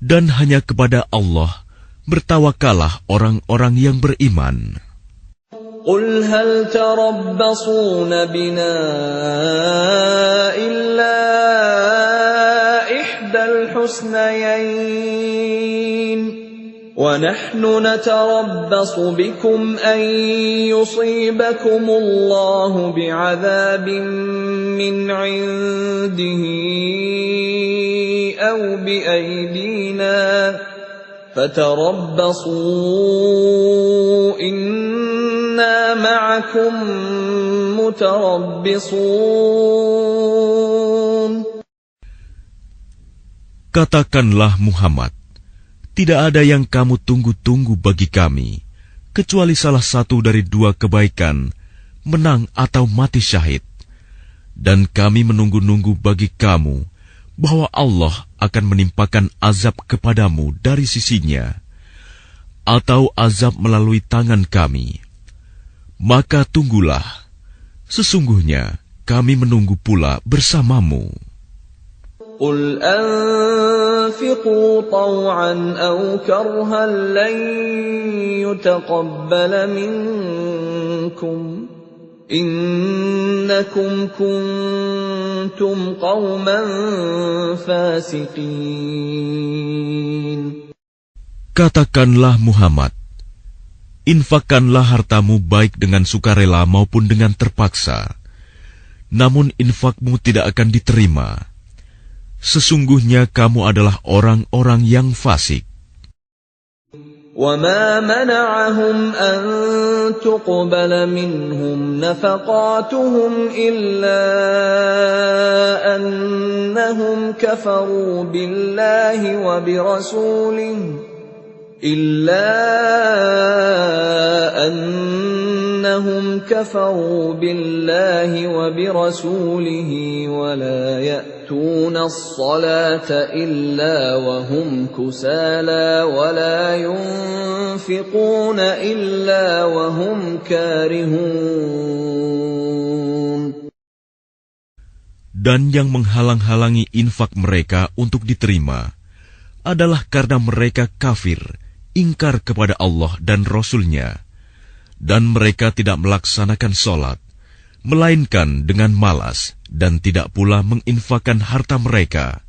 Dan hanya kepada Allah bertawakalah orang-orang yang beriman. قل هل تربصون بنا إلا إحدى الحسنيين ونحن نتربص بكم أن يصيبكم الله بعذاب من عنده أو بأيدينا فتربصوا إنا معكم متربصون. Katakanlah Muhammad, tidak ada yang kamu tunggu-tunggu bagi kami, kecuali salah satu dari dua kebaikan, menang atau mati syahid. Dan kami menunggu-nunggu bagi kamu, bahwa Allah akan menimpakan azab kepadamu dari sisinya, atau azab melalui tangan kami. Maka tunggulah, sesungguhnya kami menunggu pula bersamamu. قل أنفقوا طوعا أو كرها لن يتقبل منكم إنكم كنتم قوما فاسقين. Katakanlah Muhammad, infakkanlah hartamu baik dengan sukarela maupun dengan terpaksa, namun infakmu tidak akan diterima. Sesungguhnya kamu adalah orang-orang yang fasik. وَمَا مَنَعَهُمْ أَن تُقْبَلَ مِنْهُمْ نَفَقَاتُهُمْ إِلَّا أَنَّهُمْ كَفَرُوا بِاللَّهِ وَبِرَسُولِهِ وَلَا يَأْتُونَ الصَّلَاةَ إِلَّا وَهُمْ كُسَالَى وَلَا يُنْفِقُونَ إِلَّا وَهُمْ كَارِهُونَ. Dan yang menghalang-halangi infak mereka untuk diterima adalah karena mereka kafir, ingkar kepada Allah dan Rasul-Nya, dan mereka tidak melaksanakan sholat, melainkan dengan malas, dan tidak pula menginfakkan harta mereka,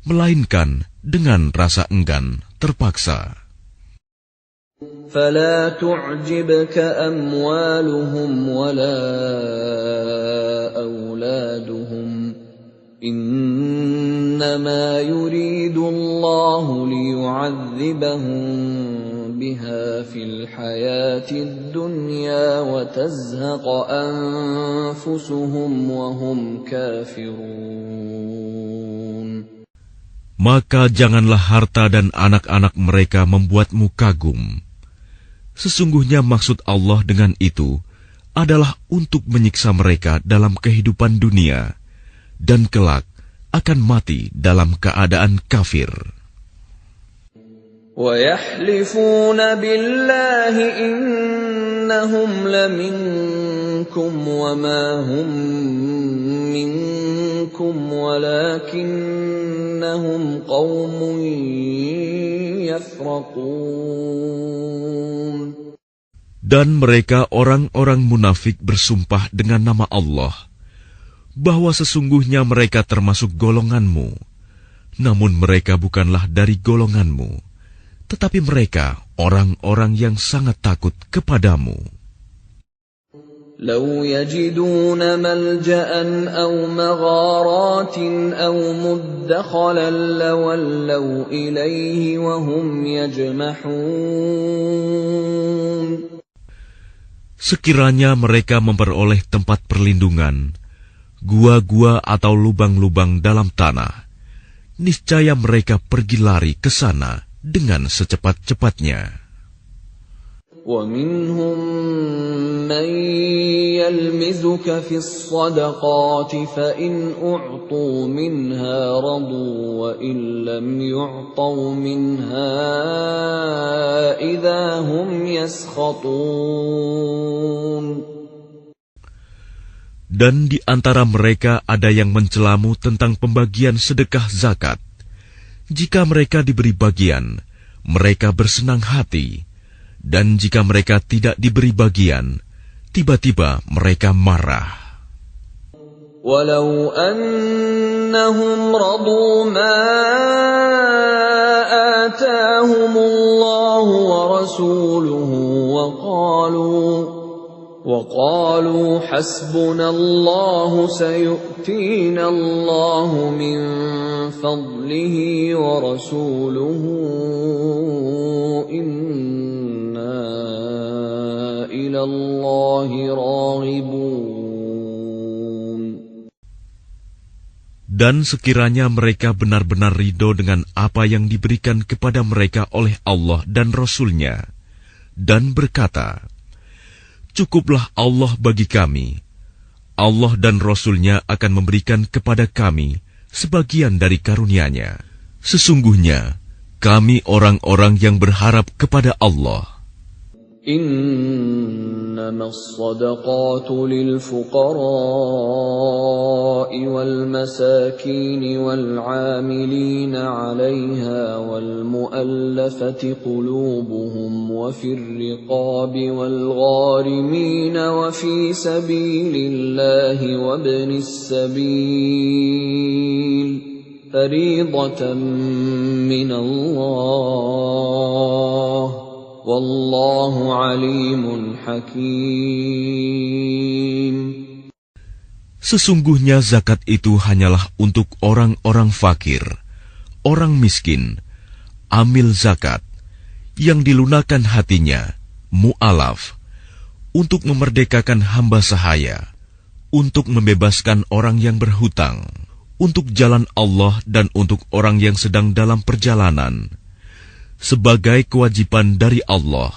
melainkan dengan rasa enggan terpaksa. فَلَا تُعْجِبْكَ أَمْوَالُهُمْ وَلَا أَوْلَادُهُمْ إِنَّمَا يُرِيدُ اللَّهُ لِيُعَذِّبَهُم بِهَا فِي الْحَيَاةِ الدُّنْيَا وَتَزْهَقَ أَنفُسُهُمْ وَهُمْ كَافِرُونَ. Maka janganlah harta dan anak-anak mereka membuatmu kagum. Sesungguhnya maksud Allah dengan itu adalah untuk menyiksa mereka dalam kehidupan dunia, dan kelak akan mati dalam keadaan kafir. وَيَحْلِفُونَ بِاللَّهِ إِنَّهُمْ لَمِنكُمْ وَمَا هُمْ مِنكُمْ وَلَكِنَّهُمْ قَوْمٌ يَفْرَقُونَ. Dan mereka orang-orang munafik bersumpah dengan nama Allah, bahwa sesungguhnya mereka termasuk golonganmu, namun mereka bukanlah dari golonganmu, tetapi mereka orang-orang yang sangat takut kepadamu. لَوْ يَجِدُونَ مَلْجَأً أَوْ مَغَارَاتٍ أَوْ مُدَّخَلًا لَوَلَّوْا إِلَيْهِ وَهُمْ يَجْمَحُونَ. Sekiranya mereka memperoleh tempat perlindungan, gua-gua atau lubang-lubang dalam tanah, niscaya mereka pergi lari ke sana dengan secepat-cepatnya. وَمِنْهُمْ مَنْ يَلْمِزُكَ فِي الصَّدَقَاتِ فَإِنْ أُعْطُوا مِنْهَا رَضُوا وَإِنْ لَمْ يُعْطَوْا مِنْهَا إِذَا هُمْ يَسْخَطُونَ. Dan di antara mereka ada yang mencelamu tentang pembagian sedekah zakat. Jika mereka diberi bagian, mereka bersenang hati. Dan jika mereka tidak diberi bagian, tiba-tiba mereka marah. وَلَوْ أَنَّهُمْ رَضُوا مَا آتَاهُمُ اللَّهُ وَرَسُولُهُ وَقَالُوا حَسْبُنَا اللَّهُ سَيُؤْتِينَا اللَّهُ مِنْ فَضْلِهِ وَرَسُولُهُ إِنَّا إِلَى اللَّهِ رَاغِبُونَ. Dan sekiranya mereka benar-benar ridho dengan apa yang diberikan kepada mereka oleh Allah dan Rasul-Nya, dan berkata, "Cukuplah Allah bagi kami. Allah dan Rasul-Nya akan memberikan kepada kami sebagian dari karunia-Nya. Sesungguhnya, kami orang-orang yang berharap kepada Allah." إنما الصدقات للفقراء والمساكين والعاملين عليها والمؤلفة قلوبهم وفي الرقاب والغارمين وفي سبيل الله وابن السبيل فريضة من الله Wallahu alimun hakim. Sesungguhnya zakat itu hanyalah untuk orang-orang fakir, orang miskin, amil zakat, yang dilunakan hatinya, mu'alaf, untuk memerdekakan hamba sahaya, untuk membebaskan orang yang berhutang, untuk jalan Allah dan untuk orang yang sedang dalam perjalanan, sebagai kewajiban dari Allah.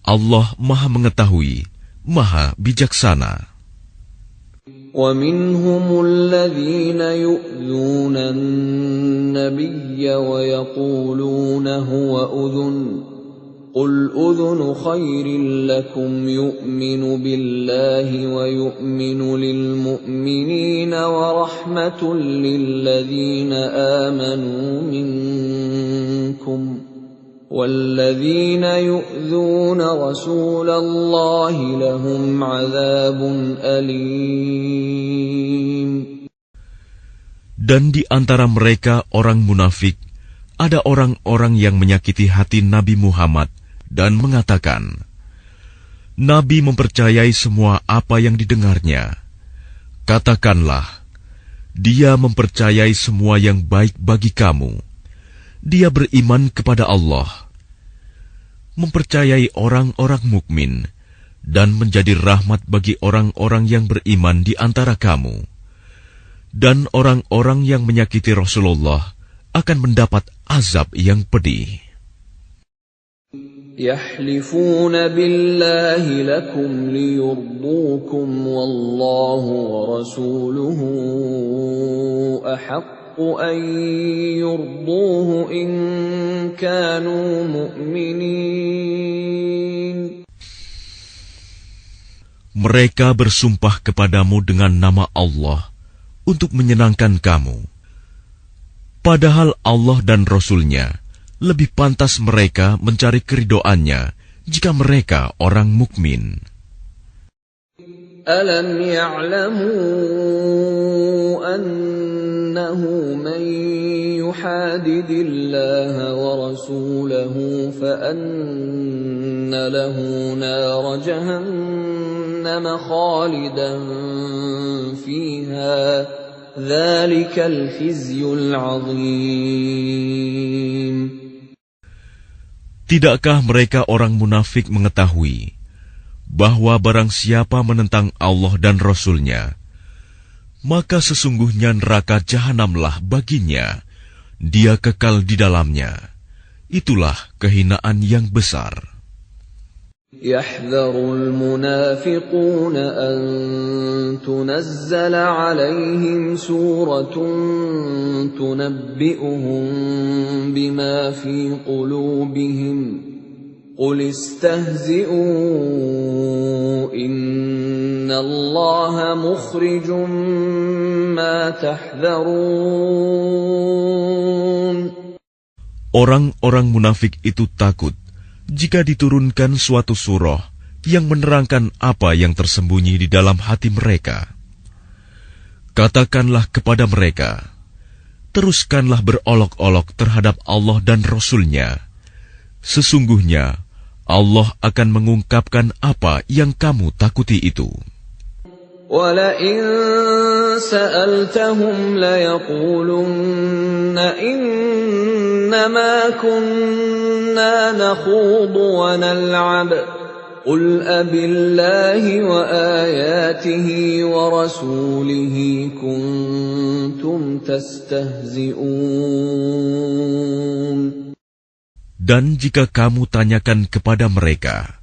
Allah Maha Mengetahui, Maha Bijaksana. وَمِنْهُمُ الَّذِينَ يُؤْذُونَ النَّبِيَّ وَيَقُولُونَ هُوَ أُذُنٌ قُلْ أُذُنُ خَيْرٍ لَكُمْ يُؤْمِنُ بِاللَّهِ وَيُؤْمِنُ لِلْمُؤْمِنِينَ وَرَحْمَةٌ لِلَّذِينَ آمَنُوا مِنكُمْ وَالَّذِينَ يُؤْذُونَ رَسُولَ اللَّهِ لَهُمْ عَذَابٌ أَلِيمٌ. Dan di antara mereka orang munafik, ada orang-orang yang menyakiti hati Nabi Muhammad dan mengatakan, Nabi mempercayai semua apa yang didengarnya. Katakanlah, dia mempercayai semua yang baik bagi kamu. Dia beriman kepada Allah, mempercayai orang-orang mukmin, dan menjadi rahmat bagi orang-orang yang beriman di antara kamu. Dan orang-orang yang menyakiti Rasulullah akan mendapat azab yang pedih. يَحْلِفُونَ بِاللَّهِ لَكُمْ لِيُرْضُوكُمْ وَاللَّهُ وَرَسُولُهُ أَحَقُّ أَن يُرْضُوهُ إِن كَانُوا مُؤْمِنِينَ. Mereka bersumpah kepadamu dengan nama Allah untuk menyenangkan kamu. Padahal Allah dan Rasul-Nya lebih pantas mereka mencari keridoannya jika mereka orang mukmin. Alam ya'lamu annahu man yuhadidillaha wa rasulahu fa anna lahu nar jahannam khalidan fiha. Dzalikal khizyul 'adzim. Tidakkah mereka orang munafik mengetahui bahwa barang siapa menentang Allah dan Rasul-Nya, maka sesungguhnya neraka jahanamlah baginya, dia kekal di dalamnya. Itulah kehinaan yang besar. يحذر المنافقون أن تنزل عليهم سورة تنبئهم بما في قلوبهم قل استهزئوا إن الله مخرج ما تحذرون. Orang-orang munafik itu takut jika diturunkan suatu surah yang menerangkan apa yang tersembunyi di dalam hati mereka. Katakanlah kepada mereka, teruskanlah berolok-olok terhadap Allah dan Rasul-Nya. Sesungguhnya Allah akan mengungkapkan apa yang kamu takuti itu. وَلَئِن سَأَلْتَهُمْ لَيَقُولُنَّ إِنَّمَا كُنَّا نَخُوضُ وَنَلْعَبُ قل أبالله وآياته ورسوله كنتم تستهزئون. Dan jika kamu tanyakan kepada mereka,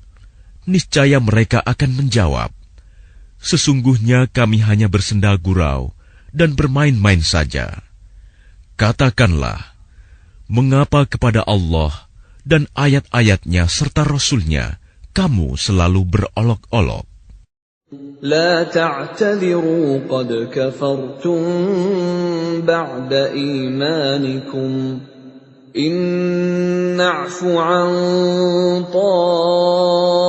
niscaya mereka akan menjawab, sesungguhnya kami hanya bersenda gurau dan bermain-main saja. Katakanlah, mengapa kepada Allah dan ayat-ayatnya serta Rasul-Nya kamu selalu berolok-olok? لا تعتذروا قد كفرتم بعد إيمانكم إن نعف عن طائفة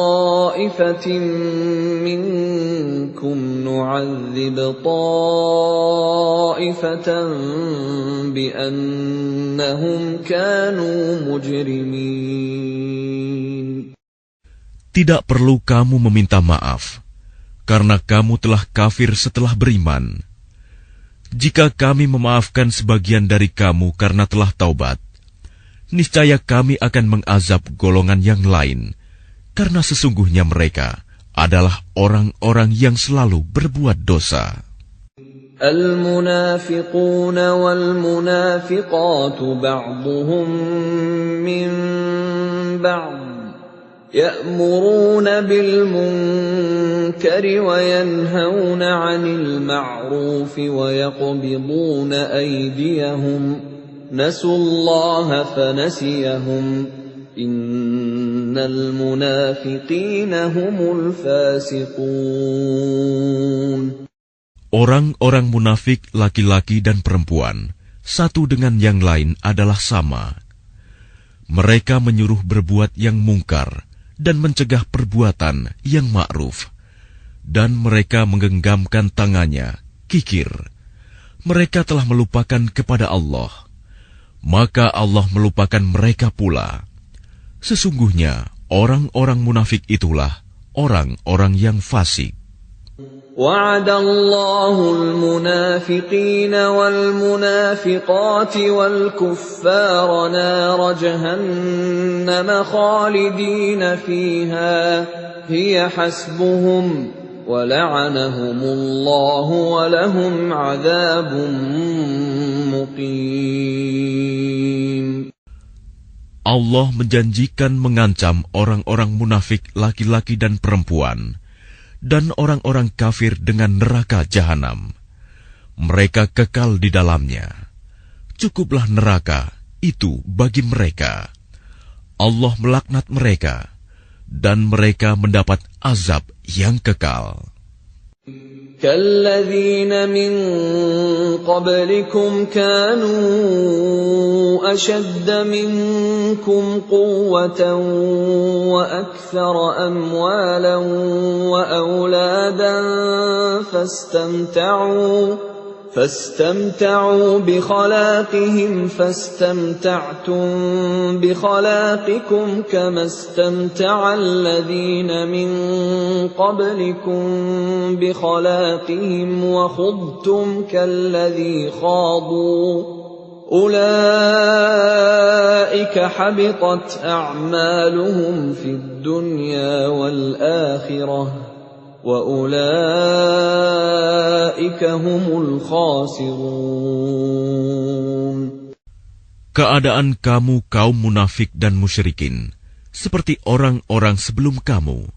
منكم نعذب طائفة بأنهم كانوا مجرمين. Tidak perlu kamu meminta maaf, karena kamu telah kafir setelah beriman. Jika kami memaafkan sebagian dari kamu karena telah taubat, niscaya kami akan mengazab golongan yang lain, karena sesungguhnya mereka adalah orang-orang yang selalu berbuat dosa. المنافقون والمنافقات بعضهم من بعض يأمرون بالمنكر وينهون عن المعروف ويقبضون أيديهم نسوا الله فنسيهم إن المنافقين هم الفاسقون. Orang-orang munafik laki-laki dan perempuan, satu dengan yang lain adalah sama. Mereka menyuruh berbuat yang mungkar dan mencegah perbuatan yang ma'ruf. Dan mereka menggenggamkan tangannya, kikir. Mereka telah melupakan kepada Allah. Maka Allah melupakan mereka pula. Sesungguhnya orang-orang munafik itulah orang-orang yang fasik. وعد الله المنافقين والمنافقات والكفار نار جهنم خالدين فيها هي حسبهم ولعنهم الله ولهم عذاب مقيم. Allah menjanjikan mengancam orang-orang munafik laki-laki dan perempuan dan orang-orang kafir dengan neraka jahanam. Mereka kekal di dalamnya. Cukuplah neraka itu bagi mereka. Allah melaknat mereka, dan mereka mendapat azab yang kekal. كالذين من قبلكم كانوا أشد منكم قوة وأكثر أموالا وأولادا فاستمتعوا بخلاقهم فاستمتعتم بخلاقكم كما استمتع الذين من قبلكم بخلاقهم وخضتم كالذي خاضوا أولئك حبطت أعمالهم في الدنيا والآخرة وَأُولَئِكَ هُمُ الْخَاسِرُونَ. Keadaan kamu kaum munafik dan musyrikin seperti orang-orang sebelum kamu.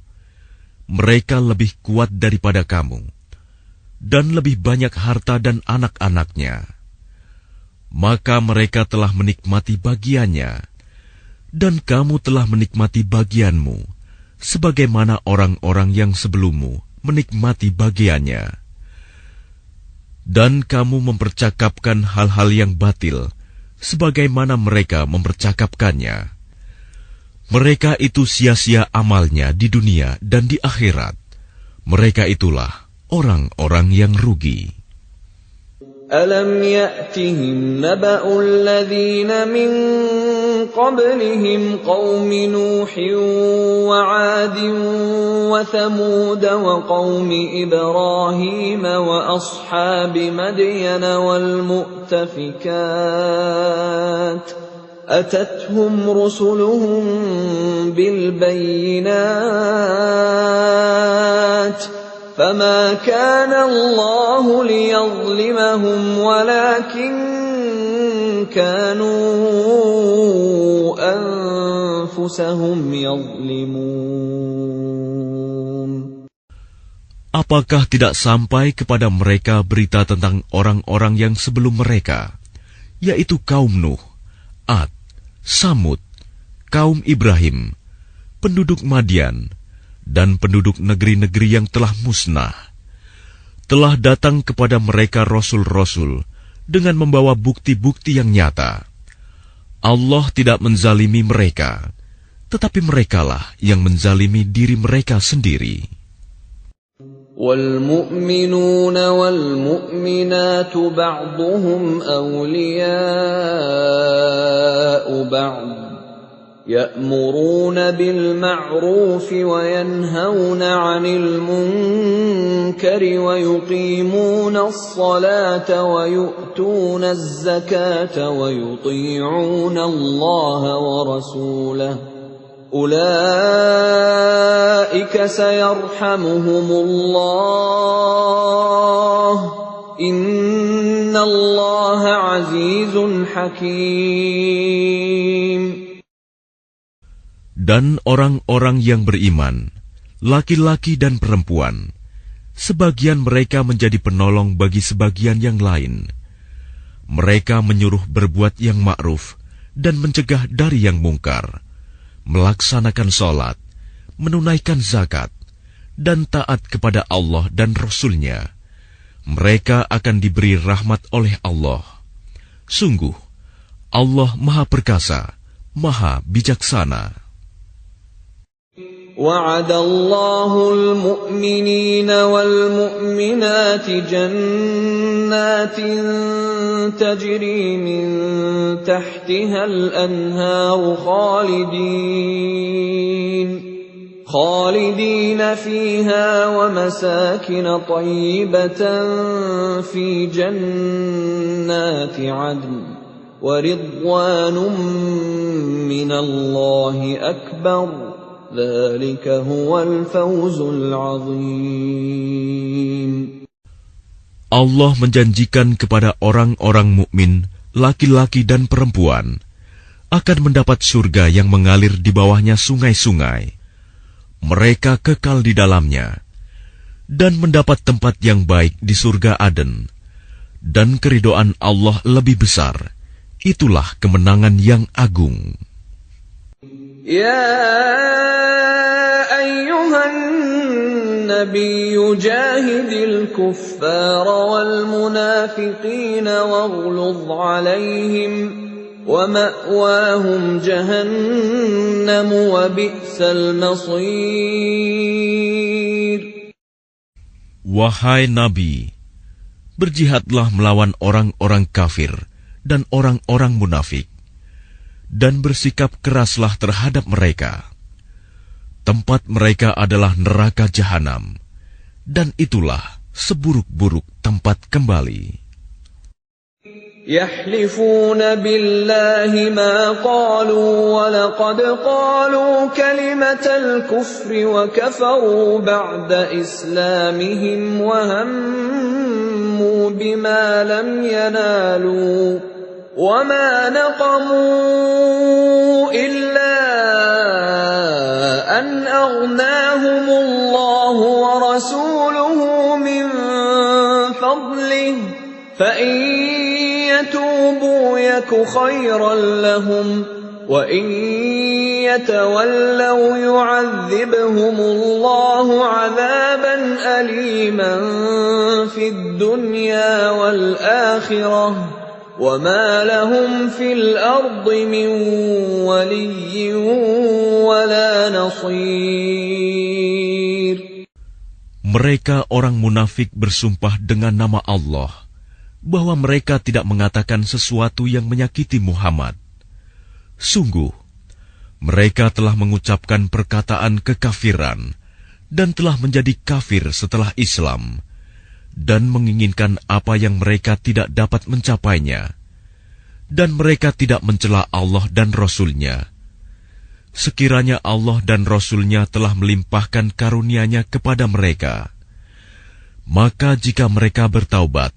Mereka lebih kuat daripada kamu dan lebih banyak harta dan anak-anaknya. Maka mereka telah menikmati bagiannya dan kamu telah menikmati bagianmu, sebagaimana orang-orang yang sebelummu menikmati bagiannya. Dan kamu mempercakapkan hal-hal yang batil, sebagaimana mereka mempercakapkannya. Mereka itu sia-sia amalnya di dunia dan di akhirat. Mereka itulah orang-orang yang rugi. أَلَمْ يَأْتِهِمْ نَبَأُ الَّذِينَ مِنْ قَبْلِهِمْ قَوْمِ نُوحٍ وَعَادٍ وَثَمُودَ وَقَوْمِ إِبْرَاهِيمَ وَأَصْحَابِ مَدْيَنَ وَالْمُؤْتَفِكَاتِ أتتهم رسلهم بالبينات فما كان الله ليظلمهم ولكن كانوا أنفسهم يظلمون. Apakah tidak sampai kepada mereka berita tentang orang-orang yang sebelum mereka, yaitu kaum Nuh, Ad, Samud, kaum Ibrahim, penduduk Madian, dan penduduk negeri-negeri yang telah musnah. Telah datang kepada mereka rasul-rasul dengan membawa bukti-bukti yang nyata. Allah tidak menzalimi mereka, tetapi merekalah yang menzalimi diri mereka sendiri. وَالْمُؤْمِنُونَ وَالْمُؤْمِنَاتُ بَعْضُهُمْ أَوْلِيَاءُ بَعْضٍ يَأْمُرُونَ بِالْمَعْرُوفِ وَيَنْهَوْنَ عَنِ الْمُنكَرِ وَيُقِيمُونَ الصَّلَاةَ وَيُؤْتُونَ الزَّكَاةَ وَيُطِيعُونَ اللَّهَ وَرَسُولَهُ أُولَئِكَ سَيَرْحَمُهُمُ اللَّهُ إِنَّ اللَّهَ عَزِيزٌ حَكِيمٌ. Dan orang-orang yang beriman, laki-laki dan perempuan, sebagian mereka menjadi penolong bagi sebagian yang lain. Mereka menyuruh berbuat yang ma'ruf dan mencegah dari yang mungkar, melaksanakan sholat, menunaikan zakat, dan taat kepada Allah dan Rasul-Nya. Mereka akan diberi rahmat oleh Allah. Sungguh, Allah Maha Perkasa, Maha Bijaksana. وعد الله المؤمنين والمؤمنات جنات تجري من تحتها الأنهار خالدين فيها ومساكن طيبة في جنات عدن ورضوان من الله أكبر ذلك هو الفوز العظيم. Allah menjanjikan kepada orang-orang mukmin, laki-laki dan perempuan, akan mendapat surga yang mengalir di bawahnya sungai-sungai. Mereka kekal di dalamnya, dan mendapat tempat yang baik di surga Aden. Dan keridhaan Allah lebih besar. Itulah kemenangan yang agung. يا أيها النبي جاهد الكفار والمنافقين واغلظ عليهم ومأواهم جهنم وبئس المصير. Wahai Nabi, berjihadlah melawan orang-orang kafir dan orang-orang munafik, dan bersikap keraslah terhadap mereka. Tempat mereka adalah neraka jahanam, dan itulah seburuk-buruk tempat kembali. يحلفون بالله ما قالوا ولقد قالوا كلمة الكفر وكفروا بعد إسلامهم وهموا بما لم ينالوا وما نقموا إلا أن أغناهم الله ورسوله من فضله فإن يتوبوا يك خيرا لهم وإن يتولوا يعذبهم الله عذابا أليما في الدنيا والآخرة وما لهم في الأرض من ولي ولا نصير. Mereka orang munafik bersumpah dengan nama Allah bahwa mereka tidak mengatakan sesuatu yang menyakiti Muhammad. Sungguh, mereka telah mengucapkan perkataan kekafiran dan telah menjadi kafir setelah Islam, dan menginginkan apa yang mereka tidak dapat mencapainya. dan mereka tidak mencela Allah dan Rasul-Nya. Sekiranya Allah dan Rasul-Nya telah melimpahkan karunia-Nya kepada mereka, maka jika mereka bertaubat,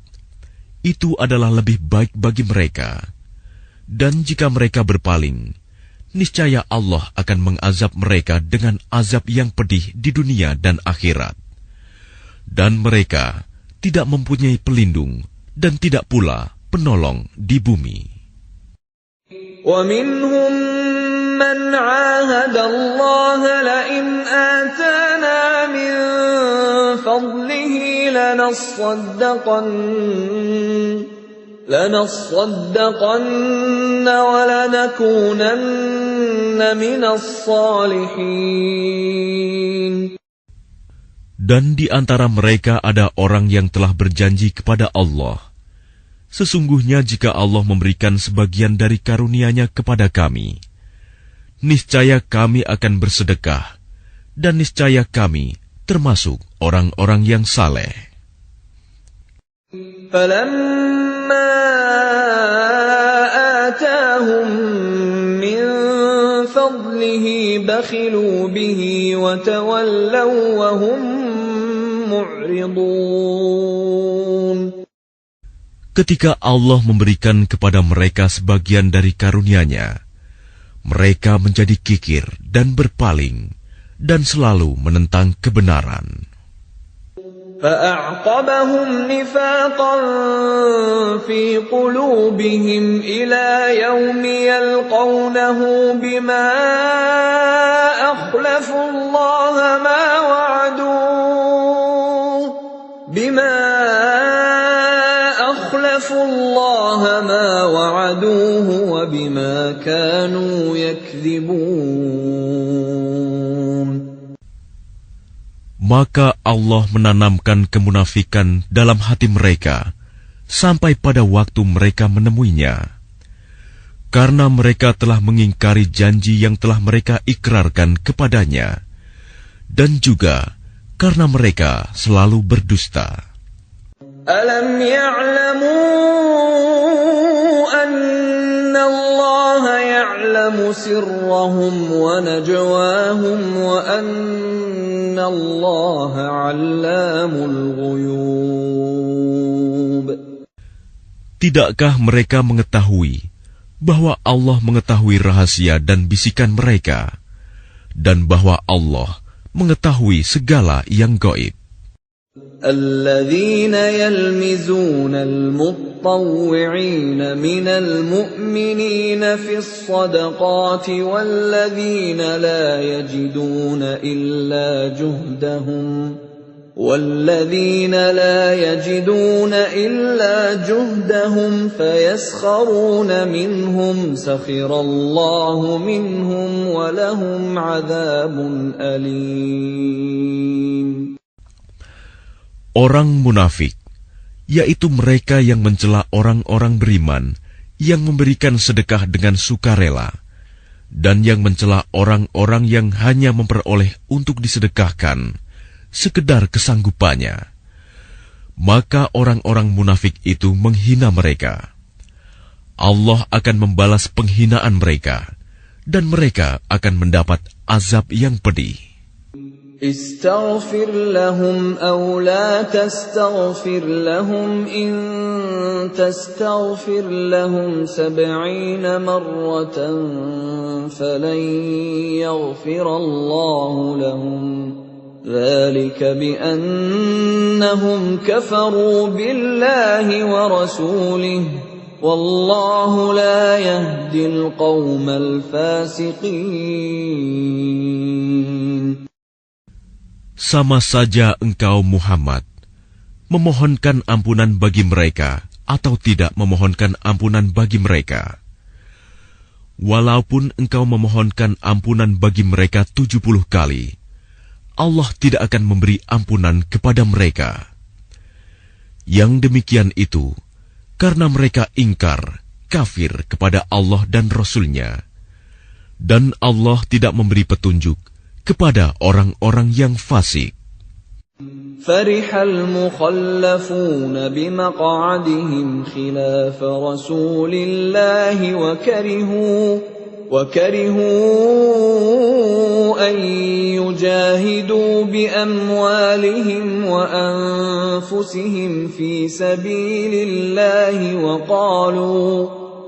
itu adalah lebih baik bagi mereka. Dan jika mereka berpaling, niscaya Allah akan mengazab mereka dengan azab yang pedih di dunia dan akhirat. Dan mereka tidak mempunyai pelindung dan tidak pula penolong di bumi. وَمِنْهُمْ مَنْ عَاهَدَ اللَّهَ لَئِنْ آتَانَا مِنْ فَضْلِهِ لَنَصَّدَّقَنَّ وَلَنَكُونَنَّ مِنَ الصَّالِحِينَ. Dan di antara mereka ada orang yang telah berjanji kepada Allah, sesungguhnya jika Allah memberikan sebagian dari karunia-Nya kepada kami, niscaya kami akan bersedekah, dan niscaya kami termasuk orang-orang yang saleh. فَلَمَّا آتَاهُم مِّن فَضْلِهِ بَخِلُوا بِهِ وَتَوَلَّوْا وَهُم مُّعْرِضُونَ. Ketika Allah memberikan kepada mereka sebagian dari karunia-Nya, mereka menjadi kikir dan berpaling, dan selalu menentang kebenaran. فَأَعْقَبَهُمْ نِفَاقًا فِي قُلُوبِهِمْ إِلَى يَوْمِ يَلْقَوْنَهُ بِمَا أَخْلَفُوا اللَّهَ مَا وَعَدُوهُ وَبِمَا كَانُوا يَكْذِبُونَ. Maka Allah menanamkan kemunafikan dalam hati mereka sampai pada waktu mereka menemuinya, karena mereka telah mengingkari janji yang telah mereka ikrarkan kepadanya, dan juga karena mereka selalu berdusta. Alam ya'lamu anna Allah ya'lamu sirrahum wa najwahum wa anna Allah 'allamul ghuyub. Tidakkah mereka mengetahui bahwa Allah mengetahui rahasia dan bisikan mereka, dan bahwa Allah mengetahui segala yang gaib? الذين يلمزون المطوعين من المؤمنين في الصدقات والذين لا يجدون إلا جهدهم فيسخرون منهم سخر الله منهم ولهم عذاب أليم. Orang munafik, yaitu mereka yang mencela orang-orang beriman yang memberikan sedekah dengan sukarela, dan yang mencela orang-orang yang hanya memperoleh untuk disedekahkan sekedar kesanggupannya, maka orang-orang munafik itu menghina mereka. Allah akan membalas penghinaan mereka, dan mereka akan mendapat azab yang pedih. استغفر لهم أو لا تستغفر لهم إن تستغفر لهم 70 مرة فلن يغفر الله لهم ذلك بأنهم كفروا بالله ورسوله والله لا يهدي القوم الفاسقين. Sama saja engkau Muhammad memohonkan ampunan bagi mereka atau tidak memohonkan ampunan bagi mereka. Walaupun engkau memohonkan ampunan bagi mereka 70 kali, Allah tidak akan memberi ampunan kepada mereka. Yang demikian itu karena mereka ingkar, kafir kepada Allah dan Rasul-Nya, dan Allah tidak memberi petunjuk kepada orang-orang yang fasik. فرح المخلفون بمقعدهم خلاف رسول الله وكرهوا أن يجاهدوا بأموالهم وأنفسهم في سبيل الله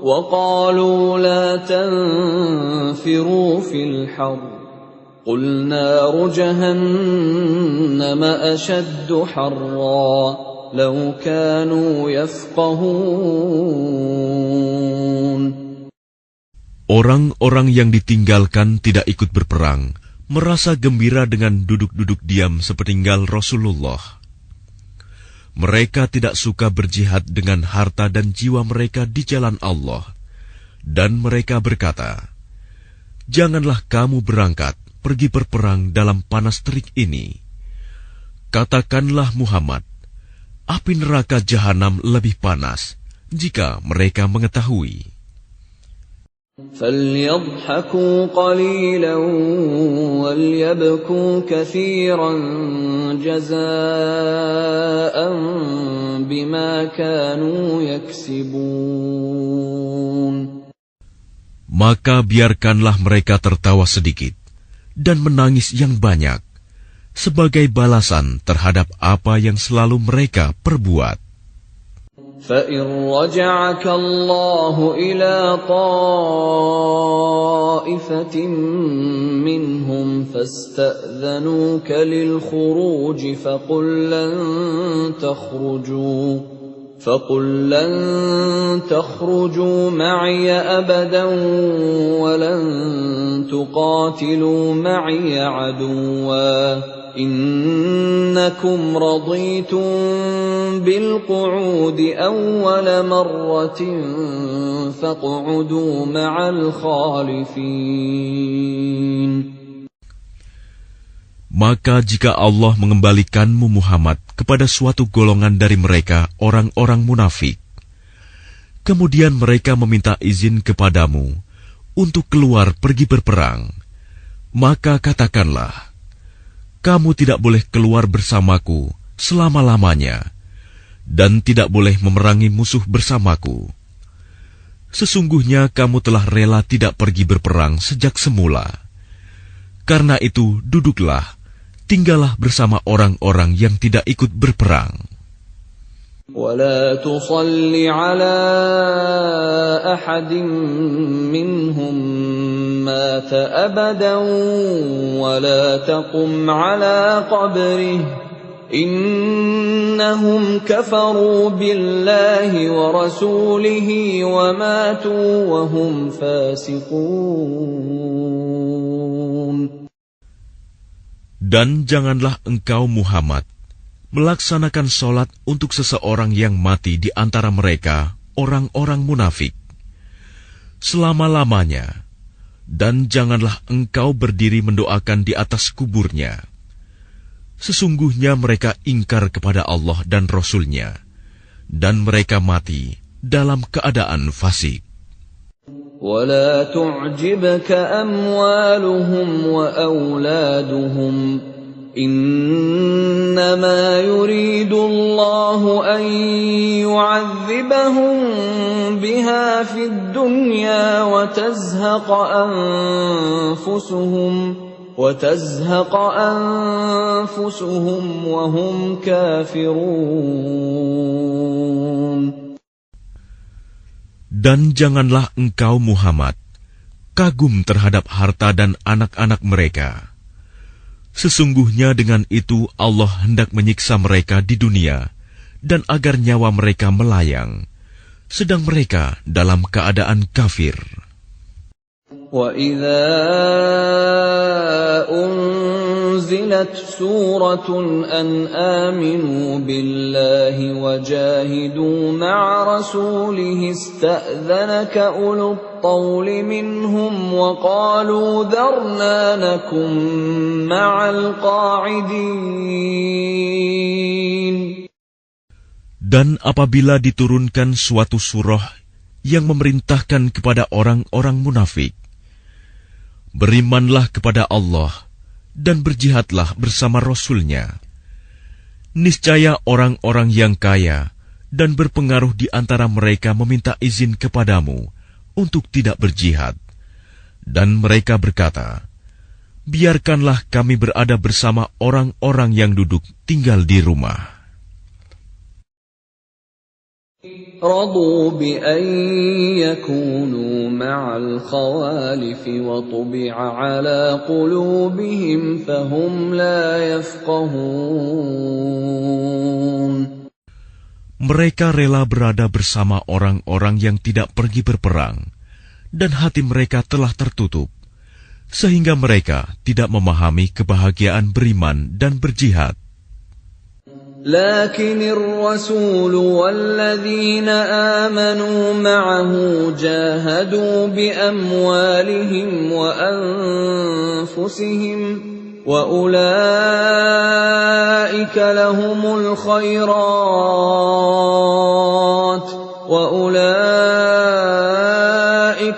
وقالوا لا تنفروا في الحر قل نار جهنم أشد حرا لو كانوا يفقهون. Orang-orang yang ditinggalkan tidak ikut berperang, merasa gembira dengan duduk-duduk diam sepeninggal Rasulullah. Mereka tidak suka berjihad dengan harta dan jiwa mereka di jalan Allah. Dan mereka berkata, "Janganlah kamu berangkat pergi berperang dalam panas terik ini." Katakanlah Muhammad, api neraka jahanam lebih panas jika mereka mengetahui. فَلْيَضْحَكُوا قَلِيلًا وَلْيَبْكُوا كَثِيرًا جَزَاءً بِمَا كَانُوا يَكْسِبُونَ. Maka biarkanlah mereka tertawa sedikit dan menangis yang banyak sebagai balasan terhadap apa yang selalu mereka perbuat. فَإِنْ رَجَعَكَ اللَّهُ إِلَى طَائِفَةٍ مِّنْهُمْ فَاسْتَأْذَنُوكَ لِلْخُرُوجِ فَقُلْ لَنْ تَخْرُجُوا مَعِيَ أَبَدًا وَلَنْ تُقَاتِلُوا مَعِيَ عَدُوًّا إِنَّكُمْ رَضِيتُمْ بِالْقُعُودِ أَوَّلَ مَرَّةٍ فَاقْعُدُوا مَعَ الْخَالِفِينَ. Maka jika Allah mengembalikanmu Muhammad kepada suatu golongan dari mereka, orang-orang munafik, kemudian mereka meminta izin kepadamu untuk keluar pergi berperang, maka katakanlah, kamu tidak boleh keluar bersamaku selama-lamanya, dan tidak boleh memerangi musuh bersamaku. Sesungguhnya kamu telah rela tidak pergi berperang sejak semula. Karena itu, duduklah, tinggallah bersama orang-orang yang tidak ikut berperang. وَلَا تُصَلِّ عَلَى أَحَدٍ مِّنْهُمْ مَاتَ أَبَدًا وَلَا تَقُمْ عَلَى قَبْرِهِ إِنَّهُمْ كَفَرُوا بِاللَّهِ وَرَسُولِهِ وَمَاتُوا وَهُمْ فَاسِقُونَ. Dan janganlah engkau Muhammad melaksanakan sholat untuk seseorang yang mati di antara mereka, orang-orang munafik, selama-lamanya, dan janganlah engkau berdiri mendoakan di atas kuburnya. Sesungguhnya mereka ingkar kepada Allah dan Rasul-Nya, dan mereka mati dalam keadaan fasik. وَلَا تُعْجِبْكَ أَمْوَالُهُمْ وَأَوْلَادُهُمْ إِنَّمَا يُرِيدُ اللَّهُ أَن يُعَذِّبَهُم بِهَا فِي الدُّنْيَا وَتَزْهَقَ أَنفُسُهُمْ وَهُمْ كَافِرُونَ. Dan janganlah engkau Muhammad kagum terhadap harta dan anak-anak mereka. Sesungguhnya dengan itu Allah hendak menyiksa mereka di dunia dan agar nyawa mereka melayang, sedang mereka dalam keadaan kafir. وَإِذَا أُنْزِلَتْ سُورَةٌ أَنْ آمِنُوا بِاللَّهِ وَجَاهِدُوا مَعَ رَسُولِهِ اسْتَأْذَنَكَ أُولُو الطَّوْلِ مِنْهُمْ وَقَالُوا ذَرْنَا نَكُنْ مَعَ الْقَاعِدِينَ. Dan apabila diturunkan suatu surah yang memerintahkan kepada orang-orang munafik, berimanlah kepada Allah dan berjihadlah bersama Rasul-Nya. Niscaya orang-orang yang kaya dan berpengaruh di antara mereka meminta izin kepadamu untuk tidak berjihad. Dan mereka berkata, biarkanlah kami berada bersama orang-orang yang duduk tinggal di rumah. رضوا بأن يكونوا مع الخوالف وطبع على قلوبهم فهم لا يفقهون. Mereka rela berada bersama orang-orang yang tidak pergi berperang, dan hati mereka telah tertutup, sehingga mereka tidak memahami kebahagiaan beriman dan berjihad. لكن الرسول والذين آمنوا معه جاهدوا بأموالهم وأنفسهم وأولئك لهم الخيرات وأولئك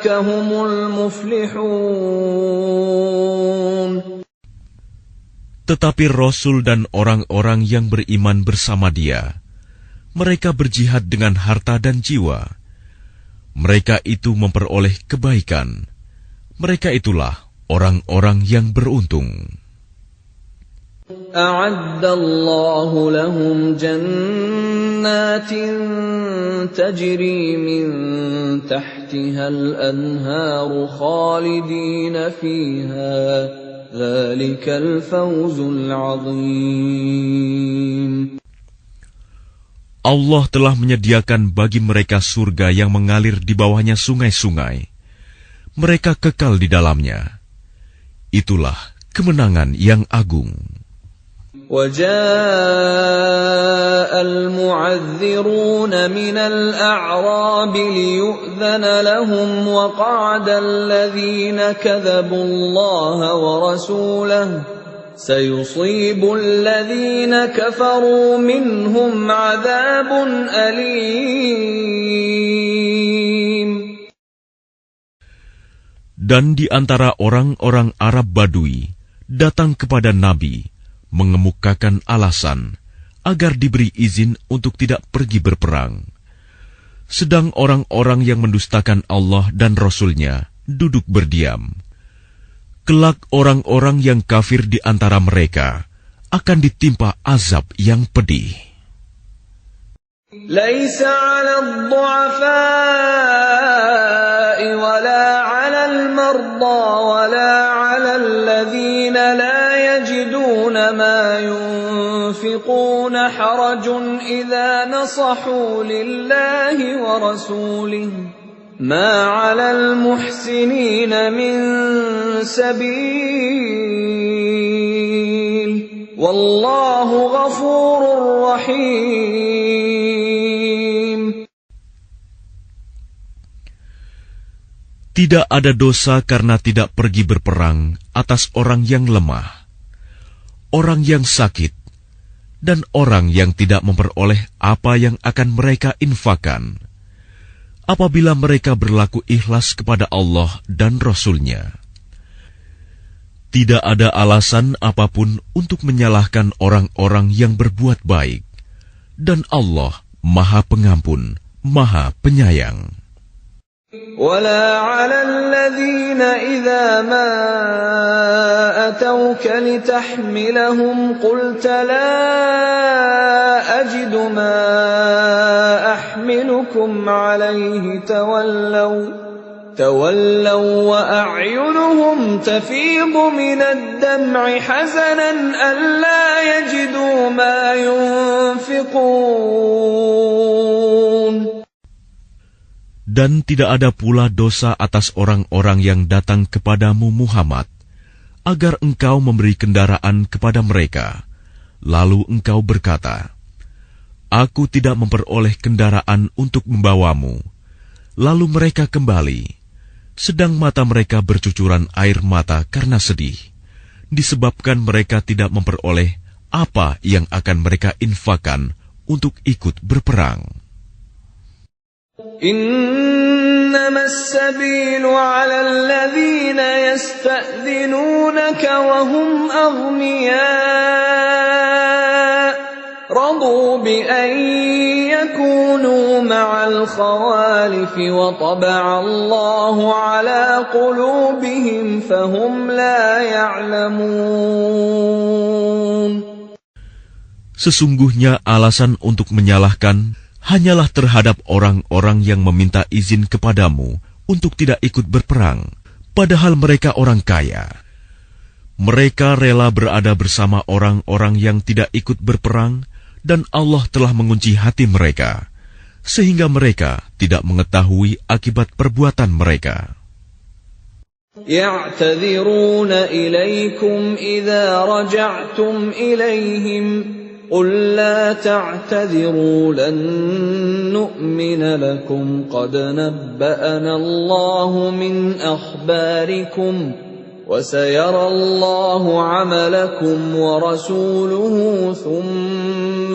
هم المفلحون. Tetapi Rasul dan orang-orang yang beriman bersama dia, mereka berjihad dengan harta dan jiwa. Mereka itu memperoleh kebaikan. Mereka itulah orang-orang yang beruntung. A'addallahu lahum jannatin tajri min tahtiha al-anharu khalidina fiha. Dzalikal fawzul 'adzim. Allah telah menyediakan bagi mereka surga yang mengalir di bawahnya sungai-sungai. Mereka kekal di dalamnya. Itulah kemenangan yang agung. وَجَاءَ الْمُعَذِّرُونَ مِنَ الْأَعْرَابِ لِيُؤْذَنَ لَهُمْ وَقَعَدَ الَّذِينَ كَذَبُوا اللَّهَ وَرَسُولَهُ سَيُصِيبُ الَّذِينَ كَفَرُوا مِنْهُمْ عَذَابٌ أَلِيمٌ. Dan di antara orang-orang Arab Badui datang kepada Nabi mengemukakan alasan agar diberi izin untuk tidak pergi berperang. Sedang orang-orang yang mendustakan Allah dan Rasul-Nya duduk berdiam. Kelak orang-orang yang kafir di antara mereka akan ditimpa azab yang pedih. Laisa 'alal du'afa'i wala 'alal marda wala 'alal ladzina la yajiduna ma yunfiquna harajun idza nasahu lillahi wa rasulihi ma 'alal muhsinina min sabil wallahu ghafurur rahim. Tidak ada dosa karena tidak pergi berperang atas orang yang lemah, orang yang sakit, dan orang yang tidak memperoleh apa yang akan mereka infakkan, apabila mereka berlaku ikhlas kepada Allah dan Rasul-Nya. Tidak ada alasan apapun untuk menyalahkan orang-orang yang berbuat baik, dan Allah Maha Pengampun, Maha Penyayang. ولا على الذين إذا ما أتوك لتحملهم قلت لا أجد ما أحملكم عليه تولوا وأعينهم تفيض من الدمع حزنا ألا يجدوا ما ينفقون. Dan tidak ada pula dosa atas orang-orang yang datang kepadamu Muhammad, agar engkau memberi kendaraan kepada mereka. Lalu engkau berkata, Aku tidak memperoleh kendaraan untuk membawamu. Lalu mereka kembali, sedang mata mereka bercucuran air mata karena sedih, disebabkan mereka tidak memperoleh apa yang akan mereka infakkan untuk ikut berperang. إنما السبيل على الذين يستأذنونك وهم أغنياء رضوا بأن يكونوا مع الخوالف وطبع الله على قلوبهم فهم لا يعلمون. Sesungguhnya alasan untuk menyalahkan hanyalah terhadap orang-orang yang meminta izin kepadamu untuk tidak ikut berperang, padahal mereka orang kaya. Mereka rela berada bersama orang-orang yang tidak ikut berperang, dan Allah telah mengunci hati mereka, sehingga mereka tidak mengetahui akibat perbuatan mereka. يعتذرون إليكم إذا رجعتم إليهم قل لا تعتذروا لن نؤمن لكم قد نبأنا الله من أخباركم وسيرى الله عملكم ورسوله ثم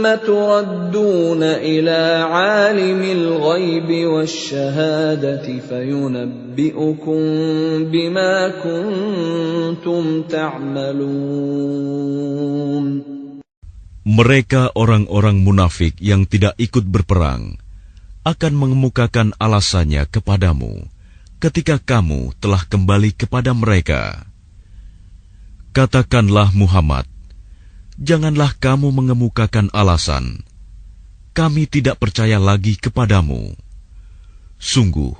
تردون إلى عالم الغيب والشهادة فينبئكم بما كنتم تعملون. Mereka orang-orang munafik yang tidak ikut berperang akan mengemukakan alasannya kepadamu ketika kamu telah kembali kepada mereka. Katakanlah Muhammad, janganlah kamu mengemukakan alasan, kami tidak percaya lagi kepadamu. Sungguh,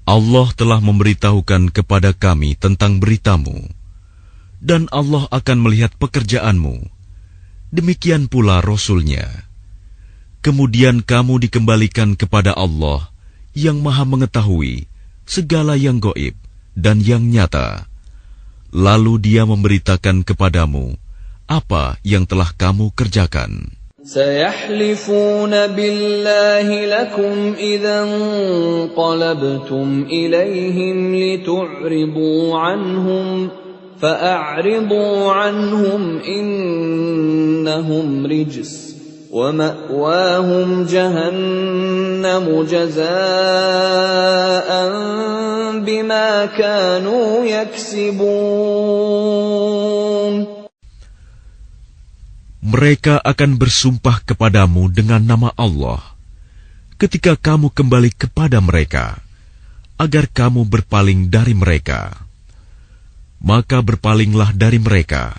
Allah telah memberitahukan kepada kami tentang beritamu, dan Allah akan melihat pekerjaanmu. Demikian pula Rasul-Nya. Kemudian kamu dikembalikan kepada Allah yang Maha Mengetahui segala yang gaib dan yang nyata. Lalu Dia memberitakan kepadamu apa yang telah kamu kerjakan. سيحلفون بالله لكم إذا انقلبتم إليهم لتعرضوا عنهم فأعرضوا عنهم إنهم رجس ومأواهم جهنم جزاء بما كانوا يكسبون. Mereka akan bersumpah kepadamu dengan nama Allah ketika kamu kembali kepada mereka, agar kamu berpaling dari mereka. Maka berpalinglah dari mereka,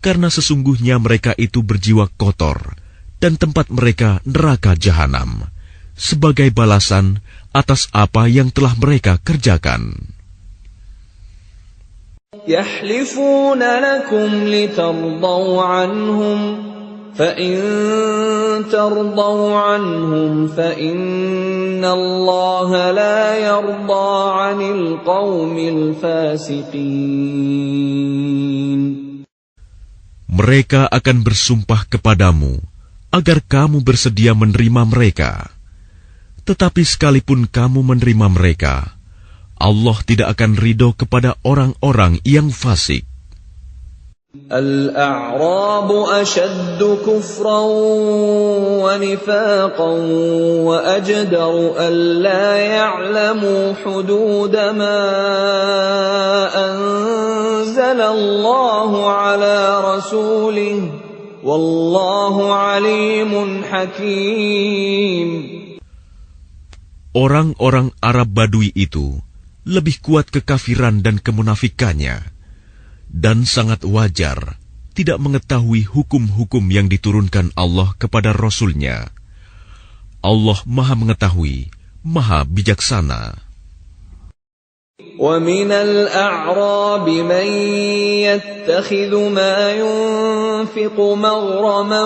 karena sesungguhnya mereka itu berjiwa kotor, dan tempat mereka neraka jahanam, sebagai balasan atas apa yang telah mereka kerjakan. يحلفون لكم لترضوا عنهم فإن ترضوا عنهم فإن الله لا يرضى عن القوم الفاسقين. Mereka akan bersumpah kepadamu agar kamu bersedia menerima mereka. Tetapi sekalipun kamu menerima mereka, Allah tidak akan ridho kepada orang-orang yang fasik. الأعراب أشد كفرا ونفاقا وأجدر ألا يعلموا حدود ما أنزل الله على رسوله والله عليم حكيم. Orang-orang Arab Badui itu lebih kuat kekafiran dan kemunafikannya, dan sangat wajar tidak mengetahui hukum-hukum yang diturunkan Allah kepada Rasul-Nya. Allah Maha Mengetahui, Maha Bijaksana. وَمِنَ الْأَعْرَابِ مَنْ يَتَّخِذُ مَا يُنْفِقُ مَغْرَمًا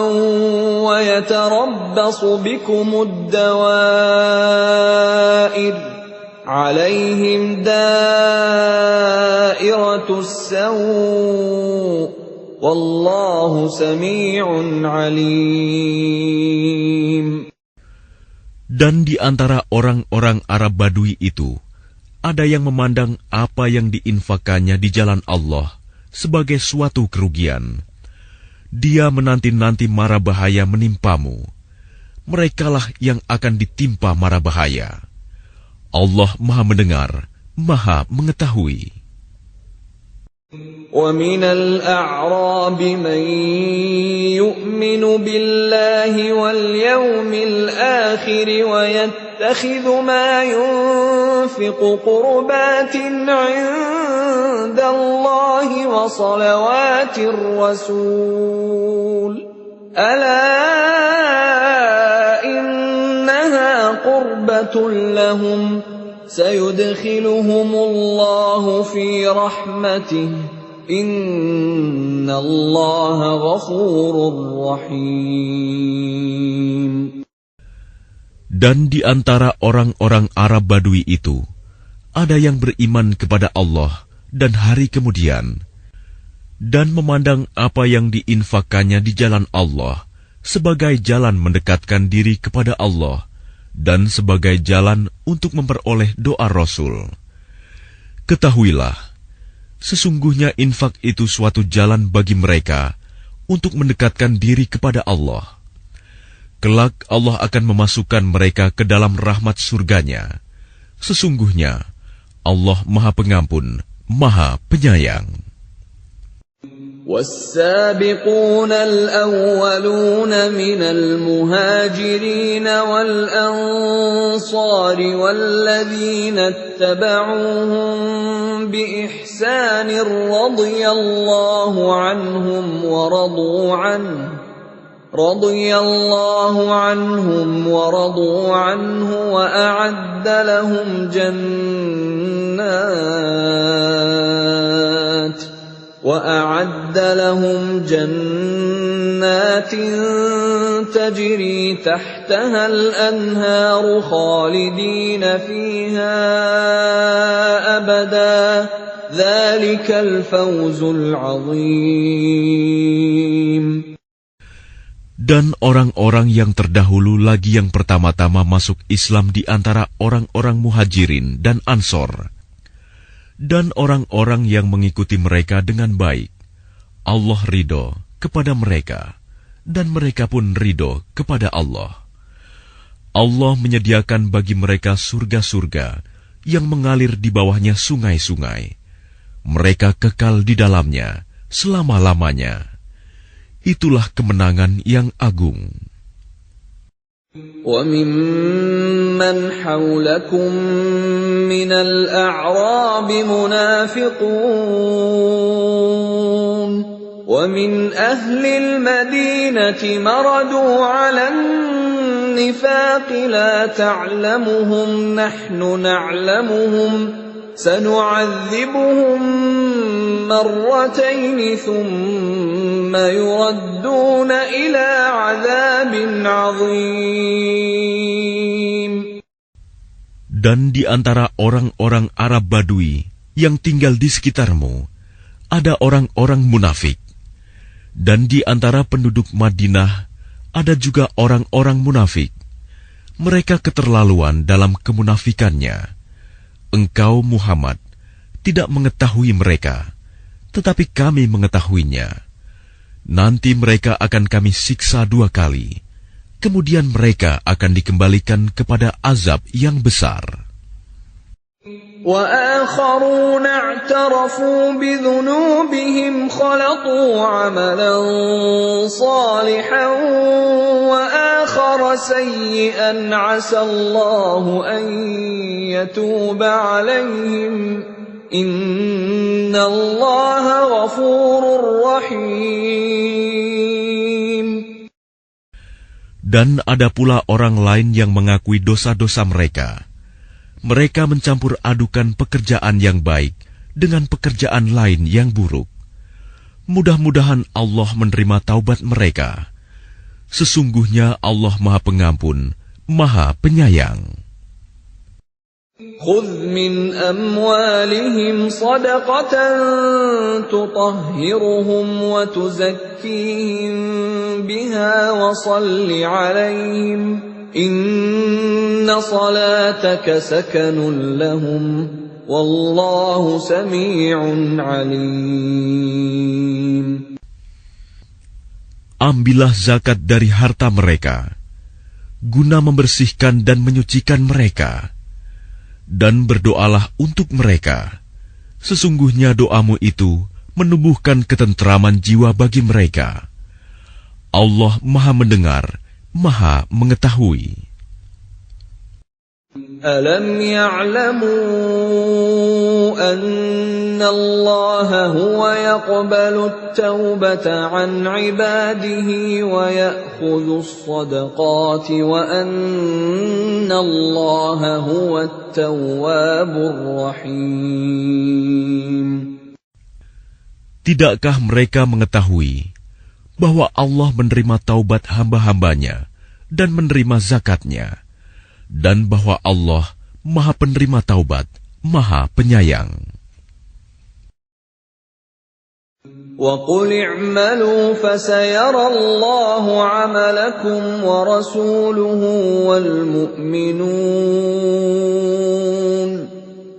وَيَتَرَبَّصُ بِكُمُ الدَّوَائِرَ عليهم دائرة السوء والله سميع عليم. Dan di antara orang-orang Arab Badui itu, ada yang memandang apa yang diinfakannya di jalan Allah sebagai suatu kerugian. Dia menanti-nanti mara bahaya menimpamu. Merekalah yang akan ditimpa mara bahaya. Allah Maha Mendengar, Maha Mengetahui. وَمِنَ الْأَعْرَابِ مَن يُؤْمِنُ بِاللَّهِ وَالْيَوْمِ الْآخِرِ وَيَتَّخِذُ مَا يُنفِقُ قُرُبَاتٍ عِندَ اللَّهِ وَصَلَوَاتِ الرَّسُولِ أَلَا إِنَّهَا قُرْبَةٌ لَّهُمْ سَيُدْخِلُهُمُ اللَّهُ فِي رَحْمَتِهِ إِنَّ اللَّهَ غَفُورٌ رَّحِيمٌ. Dan di antara orang-orang Arab Badui itu, ada yang beriman kepada Allah dan hari kemudian, dan memandang apa yang diinfakkannya di jalan Allah sebagai jalan mendekatkan diri kepada Allah dan sebagai jalan untuk memperoleh doa Rasul. Ketahuilah, sesungguhnya infak itu suatu jalan bagi mereka untuk mendekatkan diri kepada Allah. Kelak Allah akan memasukkan mereka ke dalam rahmat surganya. Sesungguhnya Allah Maha Pengampun, Maha Penyayang. وَالسَّابِقُونَ الْأَوَّلُونَ مِنَ الْمُهَاجِرِينَ وَالْأَنصَارِ وَالَّذِينَ اتَّبَعُوهُم بِإِحْسَانٍ رَّضِيَ اللَّهُ عَنْهُمْ وَرَضُوا عَنْهُ وَأَعَدَّ لَهُمْ جَنَّاتٍ تَجْرِي تَحْتَهَا الْأَنْهَارُ خَالِدِينَ فِيهَا أَبَدًا ذَلِكَ الْفَوْزُ الْعَظِيمُ. Dan orang-orang yang terdahulu lagi yang pertama-tama masuk Islam di antara orang-orang Muhajirin dan Ansor, dan orang-orang yang mengikuti mereka dengan baik, Allah ridho kepada mereka, dan mereka pun ridho kepada Allah. Allah menyediakan bagi mereka surga-surga yang mengalir di bawahnya sungai-sungai. Mereka kekal di dalamnya selama-lamanya. Itulah kemenangan yang agung. وَمِمَّنْ حَوْلَكُمْ مِنَ الْأَعْرَابِ مُنَافِقُونَ وَمِنْ أَهْلِ الْمَدِينَةِ مَرَدُوا عَلَى النِّفَاقِ لَا تَعْلَمُهُمْ نَحْنُ نَعْلَمُهُمْ سَنُعَذِّبُهُمْ مرتين ثم يردون إلى عذاب عظيم. Dan di antara orang-orang Arab Badui yang tinggal di sekitarmu, ada orang-orang munafik. Dan di antara penduduk Madinah, ada juga orang-orang munafik. Mereka keterlaluan dalam kemunafikannya. Engkau, Muhammad, tidak mengetahui mereka, tetapi kami mengetahuinya. Nanti mereka akan kami siksa 2 kali. Kemudian mereka akan dikembalikan kepada azab yang besar. وَآخَرُونَ اعْتَرَفُوا بِذُنُوبِهِمْ خَلَطُوا عَمَلًا صَالِحًا وَآخَرَ سَيِّئًا عَسَى اللَّهُ أَن يَتُوبَ عَلَيْهِمْ إِنَّ اللَّهَ غَفُورٌ رَّحِيمٌ. Dan ada pula orang lain yang mengakui dosa-dosa mereka. Mereka mencampur adukan pekerjaan yang baik dengan pekerjaan lain yang buruk. Mudah-mudahan Allah menerima taubat mereka. Sesungguhnya Allah Maha Pengampun, Maha Penyayang. خُذْ مِنْ أَمْوَالِهِمْ صَدَقَةً تُطَهِّرُهُمْ وَتُزَكِّيهِمْ بِهَا وَصَلِّ عَلَيْهِمْ إِنَّ صَلَاتَكَ سَكَنٌ لَهُمْ وَاللَّهُ سَمِيعٌ عَلِيمٌ. Ambillah zakat dari harta mereka, guna membersihkan dan menyucikan mereka. Dan berdoalah untuk mereka. Sesungguhnya doamu itu menumbuhkan ketentraman jiwa bagi mereka. Allah Maha Mendengar, Maha Mengetahui. Alam ya'lamu anna Allah huwa yaqbalu at-taubata 'an 'ibadihi wa ya'khudhu as-sadaqati wa anna Allah huwa at-tawwabur rahim. Tidakkah mereka mengetahui bahwa Allah menerima taubat hamba-hambanya dan menerima zakatnya, dan bahwa Allah Maha Penerima Taubat, Maha Penyayang. وَقُلِ اعْمَلُوا فَسَيَرَى اللَّهُ عَمَلَكُمْ وَرَسُولُهُ وَالْمُؤْمِنُونَ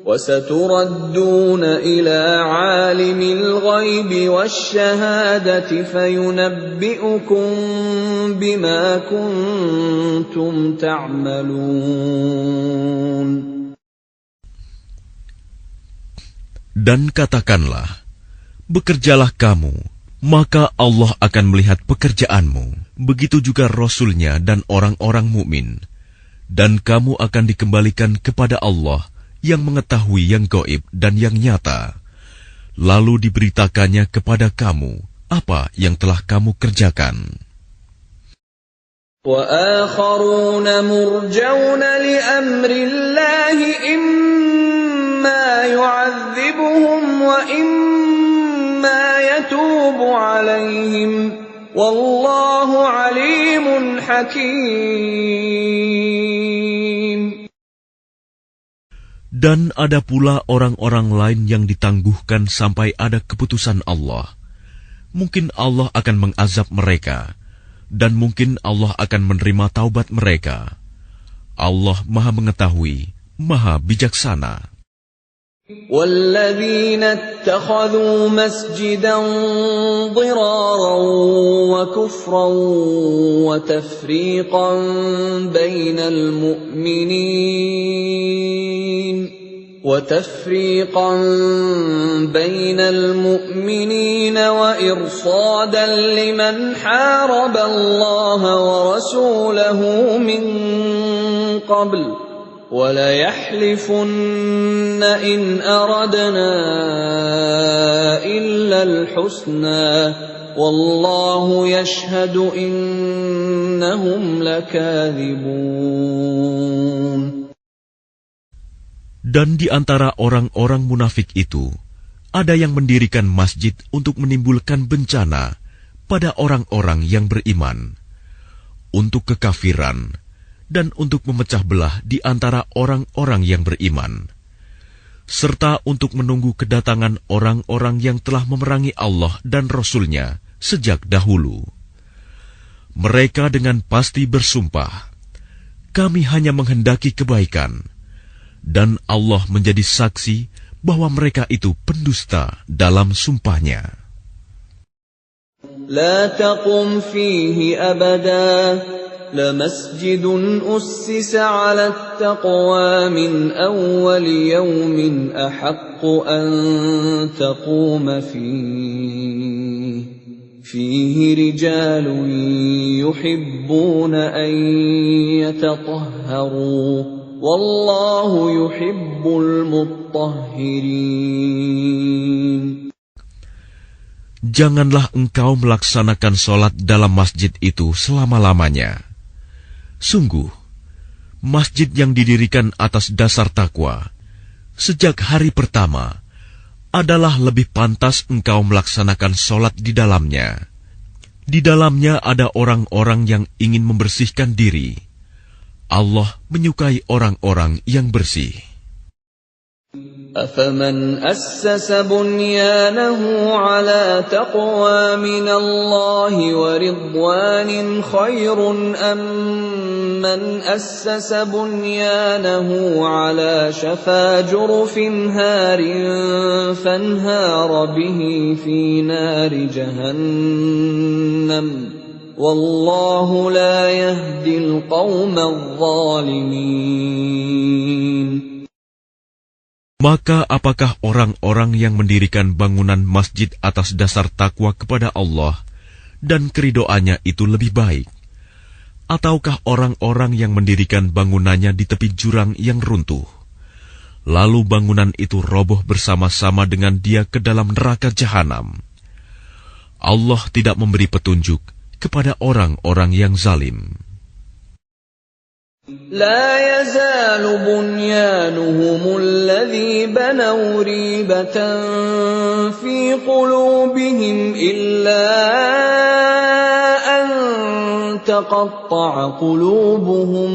وَسَتُرَدُّونَ إِلَى عَالِمِ الْغَيْبِ وَالشَّهَادَةِ فَيُنَبِّئُكُم بِمَا كُنتُمْ تَعْمَلُونَ. Dan katakanlah, bekerjalah kamu, maka Allah akan melihat pekerjaanmu. Begitu juga Rasul-Nya dan orang-orang mukmin. Dan kamu akan dikembalikan kepada Allah yang mengetahui yang gaib dan yang nyata. Lalu diberitakannya kepada kamu apa yang telah kamu kerjakan. وَآخَرُونَ مُرْجَوْنَ لِأَمْرِ اللَّهِ إِمَّا يُعَذِّبُهُمْ وَإِمَّا يَتُوبُ عَلَيْهِمْ وَاللَّهُ عَلِيمٌ حَكِيمٌ. Dan ada pula orang-orang lain yang ditangguhkan sampai ada keputusan Allah. Mungkin Allah akan mengazab mereka, dan mungkin Allah akan menerima taubat mereka. Allah Maha Mengetahui, Maha Bijaksana. وَالَّذِينَ اتَّخَذُوا مَسْجِدًا ضِرَارًا وَكُفْرًا وَتَفْرِيقًا بَيْنَ الْمُؤْمِنِينَ وَإِرْصَادًا لِمَنْ حَارَبَ اللَّهَ وَرَسُولَهُ مِنْ قَبْلُ وَلَيَحْلِفُنَّ إِنْ أَرَدْنَا إِلَّا الْحُسْنَى وَاللَّهُ يَشْهَدُ إِنَّهُمْ لَكَاذِبُونَ. Dan di antara orang-orang munafik itu, ada yang mendirikan masjid untuk menimbulkan bencana pada orang-orang yang beriman, untuk kekafiran, dan untuk memecah belah di antara orang-orang yang beriman, serta untuk menunggu kedatangan orang-orang yang telah memerangi Allah dan Rasul-Nya sejak dahulu. Mereka dengan pasti bersumpah, kami hanya menghendaki kebaikan, dan Allah menjadi saksi bahwa mereka itu pendusta dalam sumpahnya. La taqum fihi abada لمسجد أسس على التقوى من أول يوم أحق أن تقوم فيه رجال يحبون أن يتطهروا والله يحب المطهرين. Janganlah engkau melaksanakan sholat dalam masjid itu selama-lamanya. Sungguh, masjid yang didirikan atas dasar takwa sejak hari pertama adalah lebih pantas engkau melaksanakan sholat di dalamnya. Di dalamnya ada orang-orang yang ingin membersihkan diri. Allah menyukai orang-orang yang bersih. أَفَمَنْ أَسَّسَ بُنْيَانَهُ عَلَى تَقْوَى مِنَ اللَّهِ وَرِضْوَانٍ خَيْرٌ أَمْ مَنْ أَسَّسَ بُنْيَانَهُ عَلَى شَفَا جُرُفٍ هَارٍ فَانْهَارَ بِهِ فِي نَارِ جَهَنَّمَ وَاللَّهُ لَا يَهْدِي الْقَوْمَ الظَّالِمِينَ. Maka apakah orang-orang yang mendirikan bangunan masjid atas dasar takwa kepada Allah dan keridoannya itu lebih baik? Ataukah orang-orang yang mendirikan bangunannya di tepi jurang yang runtuh, lalu bangunan itu roboh bersama-sama dengan dia ke dalam neraka jahanam? Allah tidak memberi petunjuk kepada orang-orang yang zalim. لا يزال بنيانهم الذي بنوا ريبة في قلوبهم إلا أن تقطع قلوبهم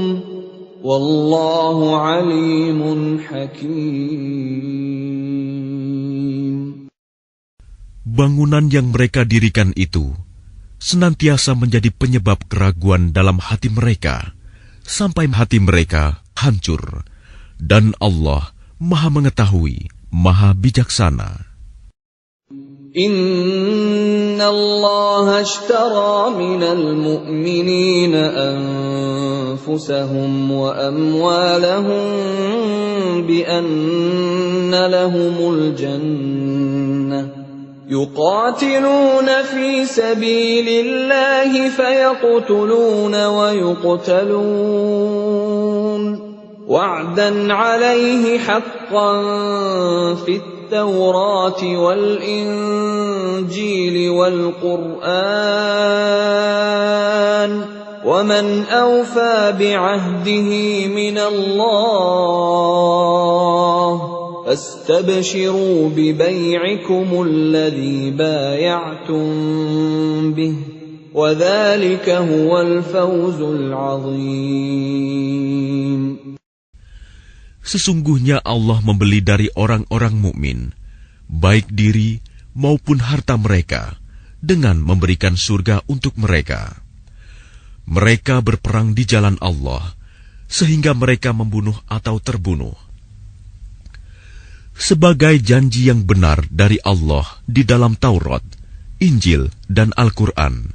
والله عليم حكيم. Bangunan yang mereka dirikan itu senantiasa menjadi penyebab keraguan dalam hati mereka, sampai hati mereka hancur, dan Allah Maha Mengetahui, Maha Bijaksana. Inna Allah ashtara minal mu'minina anfusahum wa amwalahum bi anna lahumul jannah. يقاتلون في سبيل الله فيقتلون ويقتلون وعدا عليه حقا في التوراة والإنجيل والقرآن ومن أوفى بعهده من الله فاستبشروا ببيعكم الذي بايعتم به وذلك هو الفوز العظيم. Sesungguhnya Allah membeli dari orang-orang mukmin, baik diri maupun harta mereka, dengan memberikan surga untuk mereka. Mereka berperang di jalan Allah, sehingga mereka membunuh atau terbunuh. Sebagai janji yang benar dari Allah di dalam Taurat, Injil, dan Al-Quran.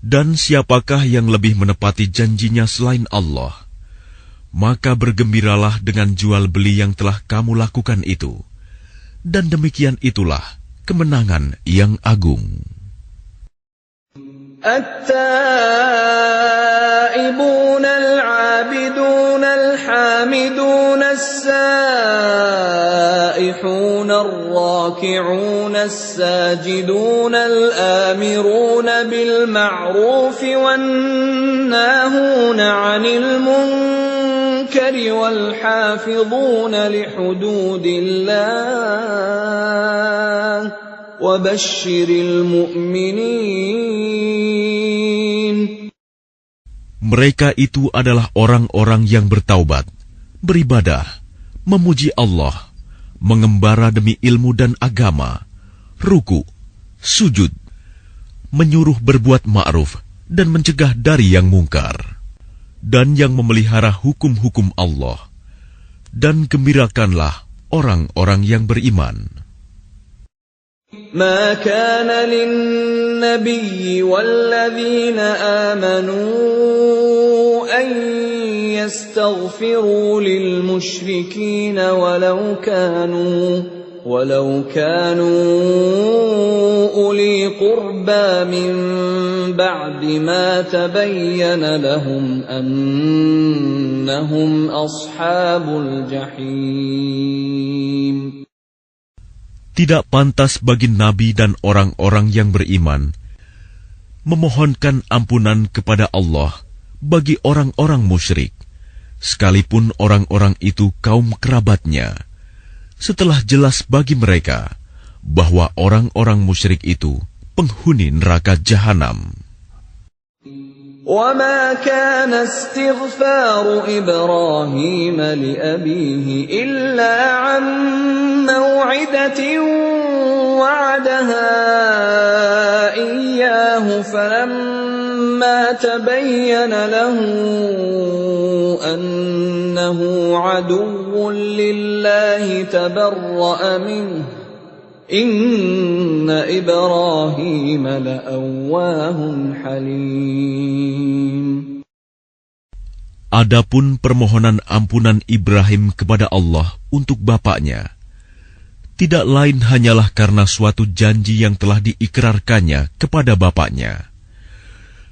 Dan siapakah yang lebih menepati janjinya selain Allah? Maka bergembiralah dengan jual beli yang telah kamu lakukan itu. Dan demikian itulah kemenangan yang agung. التائبون العابدون الحامدون السائحون الراكعون الساجدون الآمرون بالمعروف والناهون عن المنكر والحافظون لحدود الله وبشر المؤمنين. Mereka itu adalah orang-orang yang bertaubat, beribadah, memuji Allah, mengembara demi ilmu dan agama, ruku, sujud, menyuruh berbuat ma'ruf dan mencegah dari yang mungkar, dan yang memelihara hukum-hukum Allah. Dan gembirakanlah orang-orang yang beriman. ما كان للنبي والذين آمنوا أن يستغفروا للمشركين ولو كانوا أولي قربى من بعد ما تبين لهم أنهم أصحاب الجحيم. Tidak pantas bagi Nabi dan orang-orang yang beriman memohonkan ampunan kepada Allah bagi orang-orang musyrik, sekalipun orang-orang itu kaum kerabatnya, setelah jelas bagi mereka bahwa orang-orang musyrik itu penghuni neraka jahanam. وَمَا كَانَ اسْتِغْفَارُ إِبْرَاهِيمَ لِأَبِيهِ إِلَّا عَن مَّوْعِدَةٍ وَعَدَهَا إِيَّاهُ فَلَمَّا تَبَيَّنَ لَهُ أَنَّهُ عَدُوٌّ لِّلَّهِ تَبَرَّأَ مِنْهُ Inna Ibrahim la'awwahun halim. Adapun permohonan ampunan Ibrahim kepada Allah untuk bapaknya, tidak lain hanyalah karena suatu janji yang telah diikrarkannya kepada bapaknya.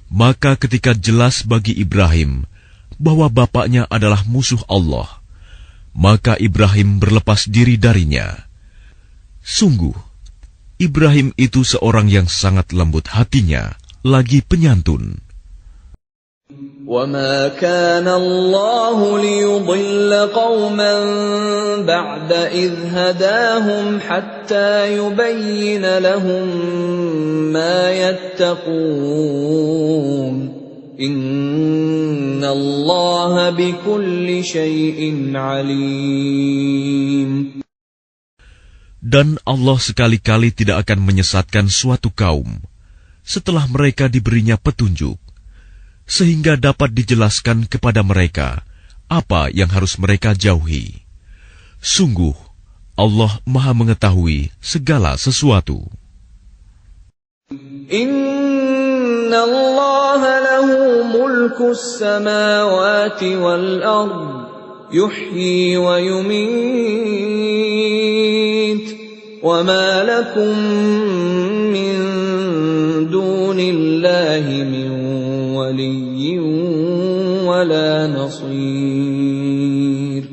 Maka ketika jelas bagi Ibrahim bahwa bapaknya adalah musuh Allah, maka Ibrahim berlepas diri darinya. Sungguh, Ibrahim itu seorang yang sangat lembut hatinya, lagi penyantun. وَمَا كَانَ اللَّهُ لِيُضِلَّ قَوْمًا بَعْدَ إِذْ هَدَاهُمْ حَتَّى يُبَيِّنَ لَهُم مَّا يَتَّقُونَ إِنَّ اللَّهَ بِكُلِّ شَيْءٍ عَلِيمٌ. Dan Allah sekali-kali tidak akan menyesatkan suatu kaum setelah mereka diberinya petunjuk, sehingga dapat dijelaskan kepada mereka apa yang harus mereka jauhi. Sungguh, Allah Maha Mengetahui segala sesuatu. Inna Allah lahu mulkus samawati wal ard, yuhyi wa yumit, wa ma lakum min dunillahi min waliyyin wala nasir.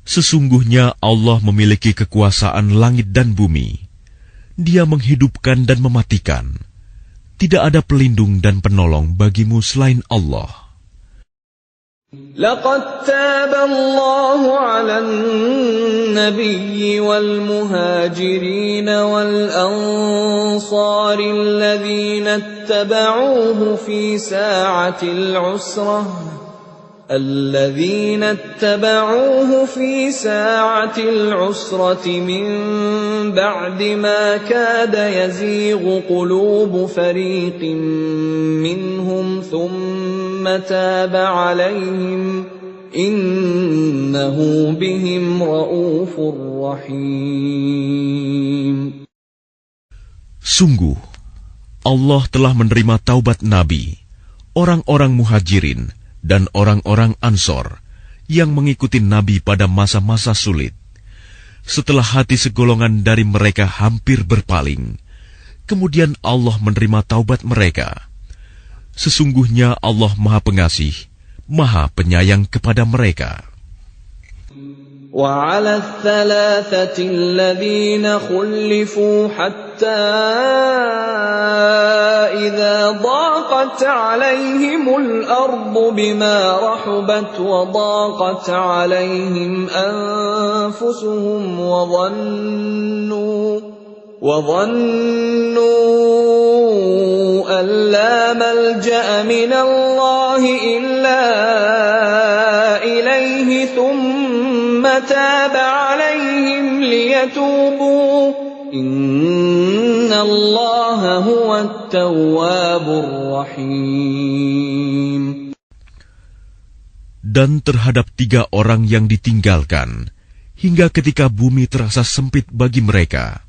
Sesungguhnya Allah memiliki kekuasaan langit dan bumi. Dia menghidupkan dan mematikan. Tidak ada pelindung dan penolong bagimu selain Allah. لقد تاب الله على النبي والمهاجرين والأنصار الذين اتبعوه في ساعة العسرة من بعد ما كاد يزيغ قلوب فريق منهم ثم تاب عليهم إنه بهم رءوف رحيم. Sungguh, Allah telah menerima taubat Nabi, orang-orang muhajirin, dan orang-orang Ansor yang mengikuti Nabi pada masa-masa sulit. Setelah hati segolongan dari mereka hampir berpaling, kemudian Allah menerima taubat mereka. Sesungguhnya Allah Maha Pengasih, Maha Penyayang kepada mereka. وعلى الثلاثة الذين خلفوا حتى إذا ضاقت عليهم الأرض بما رحبت وضاقت عليهم أنفسهم وظنوا أن لا ملجأ من الله إلا إليه ثم تاب عليهم ليتوبوا إن الله هو التواب الرحيم. Dan terhadap 3 orang yang ditinggalkan, hingga ketika bumi terasa sempit bagi mereka.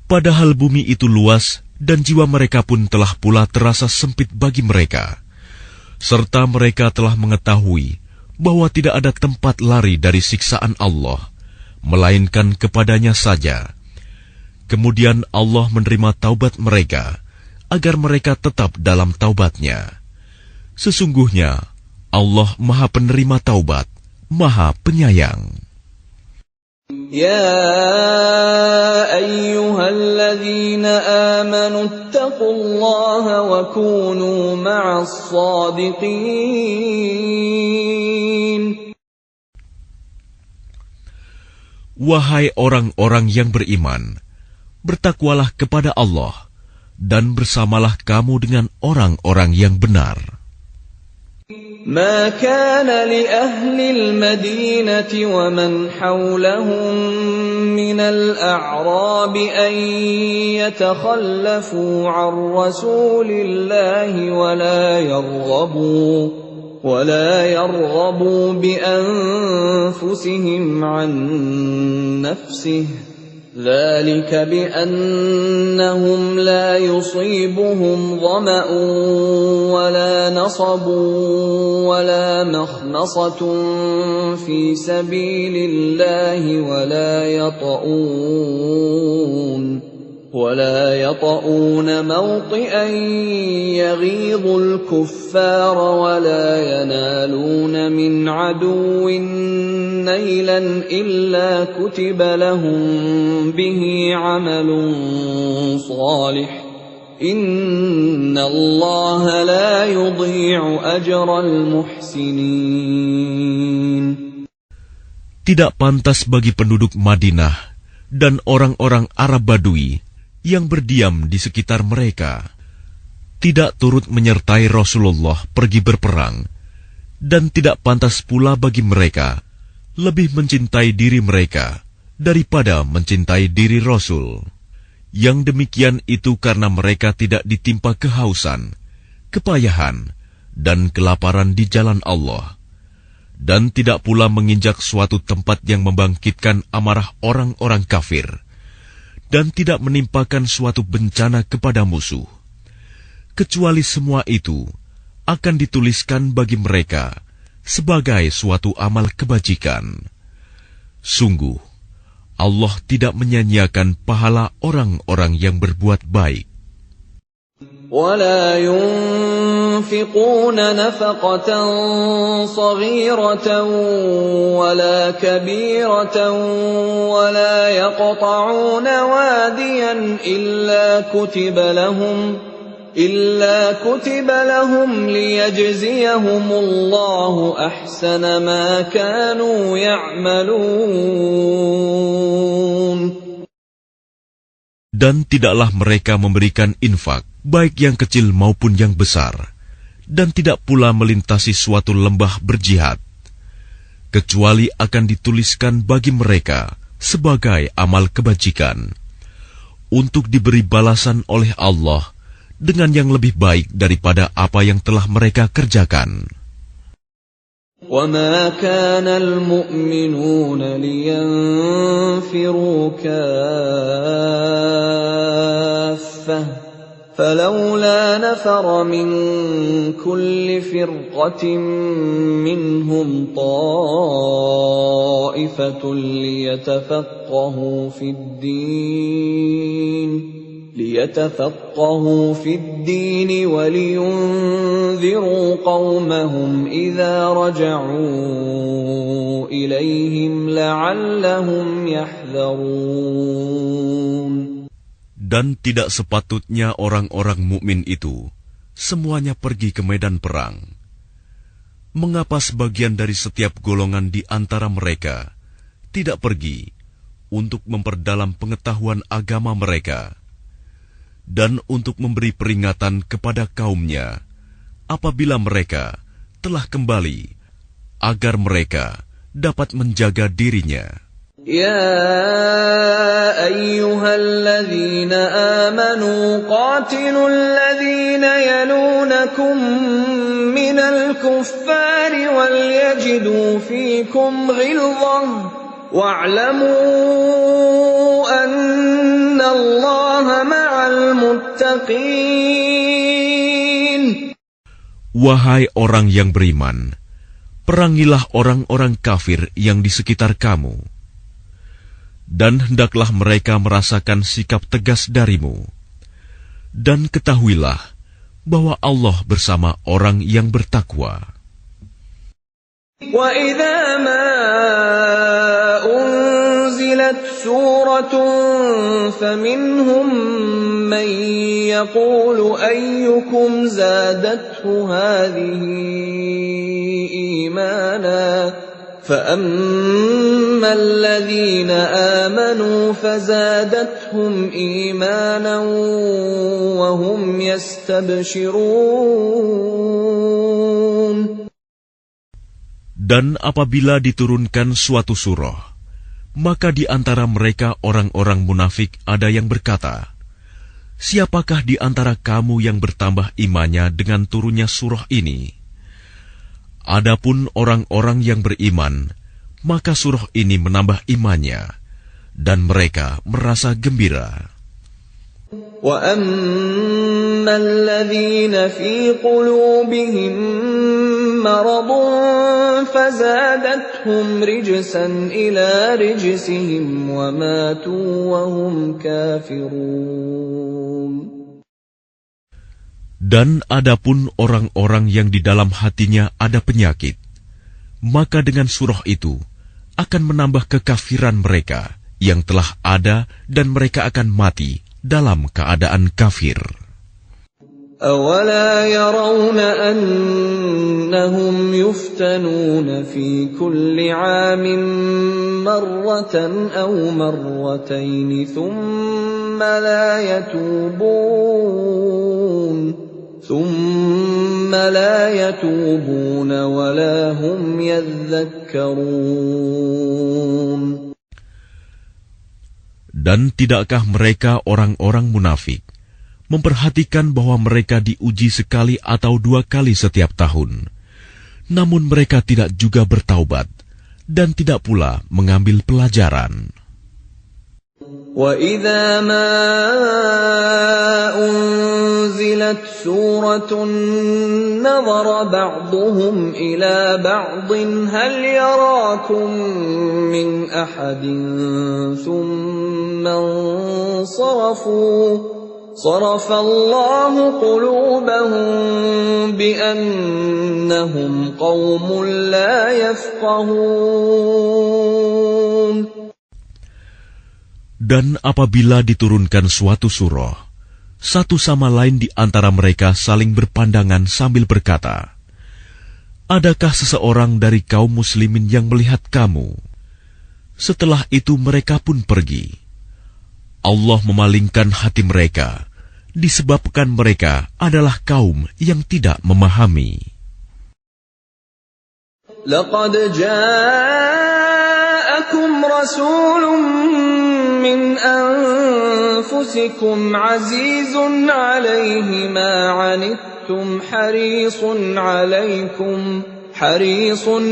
Padahal bumi itu luas, dan jiwa mereka pun telah pula terasa sempit bagi mereka. Serta mereka telah mengetahui bahwa tidak ada tempat lari dari siksaan Allah, melainkan kepadanya saja. Kemudian Allah menerima taubat mereka, agar mereka tetap dalam taubatnya. Sesungguhnya, Allah Maha Penerima Taubat, Maha Penyayang. يا أيها الذين آمنوا اتقوا الله وكونوا مع الصادقين. Wahai orang-orang yang beriman, bertakwalah kepada Allah, dan bersamalah kamu dengan orang-orang yang benar. ما كان لأهل المدينة ومن حولهم من الأعراب أن يتخلفوا عن رسول الله ولا يرغبوا بأنفسهم عن نفسه ذلك بأنهم لا يصيبهم ظمأ ولا نصب ولا مخمصة في سبيل الله ولا يطؤون موطئا يغيظ الكفار ولا ينالون من عدو نيلا إلا كتب لهم به عمل صالح إن الله لا يضيع أجر المحسنين. Tidak pantas bagi penduduk Madinah dan orang-orang Arab Badui yang berdiam di sekitar mereka, tidak turut menyertai Rasulullah pergi berperang, dan tidak pantas pula bagi mereka lebih mencintai diri mereka daripada mencintai diri Rasul. Yang demikian itu karena mereka tidak ditimpa kehausan, kepayahan, dan kelaparan di jalan Allah, dan tidak pula menginjak suatu tempat yang membangkitkan amarah orang-orang kafir, dan tidak menimpakan suatu bencana kepada musuh, kecuali semua itu akan dituliskan bagi mereka sebagai suatu amal kebajikan. Sungguh, Allah tidak menyanyiakan pahala orang-orang yang berbuat baik. ولا ينفقون نفقة صغيرة ولا كبيرة ولا يقطعون واديا إلا كتب لهم ليجزيهم الله أحسن ما كانوا يعملون. Dan tidaklah mereka memberikan infak, baik yang kecil maupun yang besar, dan tidak pula melintasi suatu lembah berjihad, kecuali akan dituliskan bagi mereka sebagai amal kebajikan, untuk diberi balasan oleh Allah dengan yang lebih baik daripada apa yang telah mereka kerjakan. وَمَا كَانَ الْمُؤْمِنُونَ لِيَنْفِرُوا كَافَّةً فَلَوْلَا نَفَرَ مِنْ كُلِّ فِرْقَةٍ مِّنْهُمْ طَائِفَةٌ ليتفقهوا في الدين ولينذروا قومهم إذا رجعوا إليهم لعلهم يحذرون. Dan tidak sepatutnya orang-orang mukmin itu semuanya pergi ke medan perang. Mengapa sebagian dari setiap golongan di antara mereka tidak pergi untuk memperdalam pengetahuan agama mereka, dan untuk memberi peringatan kepada kaumnya apabila mereka telah kembali, agar mereka dapat menjaga dirinya. Ya ayyuhalladzina amanu qatilul ladzina yalunakum minal kuffari wal yajidu fikum ghilzah wa'lamu anna Allaha ma'al muttaqin. Wahai orang yang beriman, perangilah orang-orang kafir yang di sekitar kamu, dan hendaklah mereka merasakan sikap tegas darimu. Dan ketahuilah bahwa Allah bersama orang yang bertakwa. Wa idza ma unzilat suratun faminhum man yaqulu ayyukum zadathu hadhihi imana فَأَمَّا الَّذِينَ آمَنُوا فَزَادَتْهُمْ إِيمَانًا وَهُمْ يَسْتَبْشِرُونَ. Dan apabila diturunkan suatu surah, maka di antara mereka orang-orang munafik ada yang berkata, "Siapakah di antara kamu yang bertambah imannya dengan turunnya surah ini?" Adapun orang-orang yang beriman, maka surah ini menambah imannya, dan mereka merasa gembira. وَأَمَّا الَّذِينَ فِي قُلُوبِهِم مَّرَضٌ فَزَادَتْهُمْ رِجْسًا إِلَىٰ رِجْسِهِمْ وَمَاتُوا وَهُمْ كَافِرُونَ. Dan adapun orang-orang yang di dalam hatinya ada penyakit, maka dengan surah itu akan menambah kekafiran mereka yang telah ada dan mereka akan mati dalam keadaan kafir. أَوَلَا يَرَوْنَ أَنَّهُمْ يُفْتَنُونَ فِي كُلِّ عَامٍ مَّرَّةً أَوْ مَرَّتَيْنِ ثُمَّ لَا يَتُوبُونَ وَلَا هُمْ يَذَّكَّرُونَ. Dan tidakkah mereka orang-orang munafik memperhatikan bahwa mereka diuji sekali atau 2 kali setiap tahun, namun mereka tidak juga bertaubat dan tidak pula mengambil pelajaran. وَإِذَا مَا أُنزِلَتْ سُورَةٌ نَظَرَ بَعْضُهُمْ إِلَى بَعْضٍ هَلْ يَرَاكُمْ مِنْ أَحَدٍ ثُمَّ انصَرَفُوا صَرَفَ اللَّهُ قُلُوبَهُم بِأَنَّهُمْ قَوْمٌ لَّا يَفْقَهُونَ. Dan apabila diturunkan suatu surah, satu sama lain di antara mereka saling berpandangan sambil berkata, "Adakah seseorang dari kaum muslimin yang melihat kamu?" Setelah itu mereka pun pergi. Allah memalingkan hati mereka, disebabkan mereka adalah kaum yang tidak memahami. لَقَدْ جَاءَكُمْ رَسُولٌ مِّنْ أَنفُسِكُمْ عَزِيزٌ عَلَيْهِ مَا عَنِتُّمْ حَرِيصٌ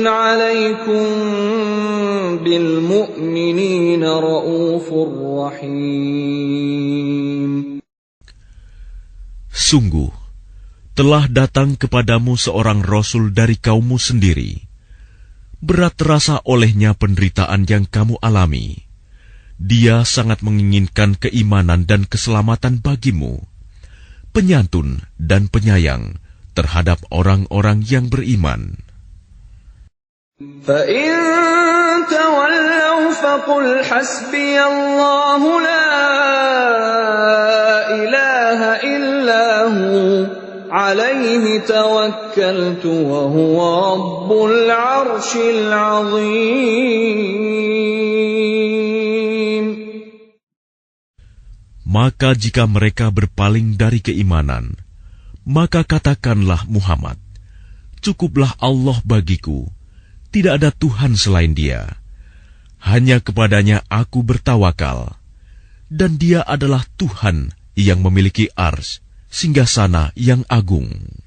عَلَيْكُمْ بِالْمُؤْمِنِينَ رَءُوفٌ رَّحِيمٌ. Sungguh, telah datang kepadamu seorang Rasul dari kaummu sendiri. Berat terasa olehnya penderitaan yang kamu alami. Dia sangat menginginkan keimanan dan keselamatan bagimu, penyantun dan penyayang terhadap orang-orang yang beriman. فَإِن تَوَلَّوْا فَقُلْ حَسْبِيَ اللَّهُ لَا إِلَٰهَ إِلَّا هُوَ عَلَيْهِ تَوَكَّلْتُ وَهُوَ رَبُّ الْعَرْشِ الْعَظِيمِ. Maka jika mereka berpaling dari keimanan, maka katakanlah Muhammad, "Cukuplah Allah bagiku, tidak ada Tuhan selain Dia. Hanya kepadanya aku bertawakal, dan Dia adalah Tuhan yang memiliki arsy, singgasana yang agung."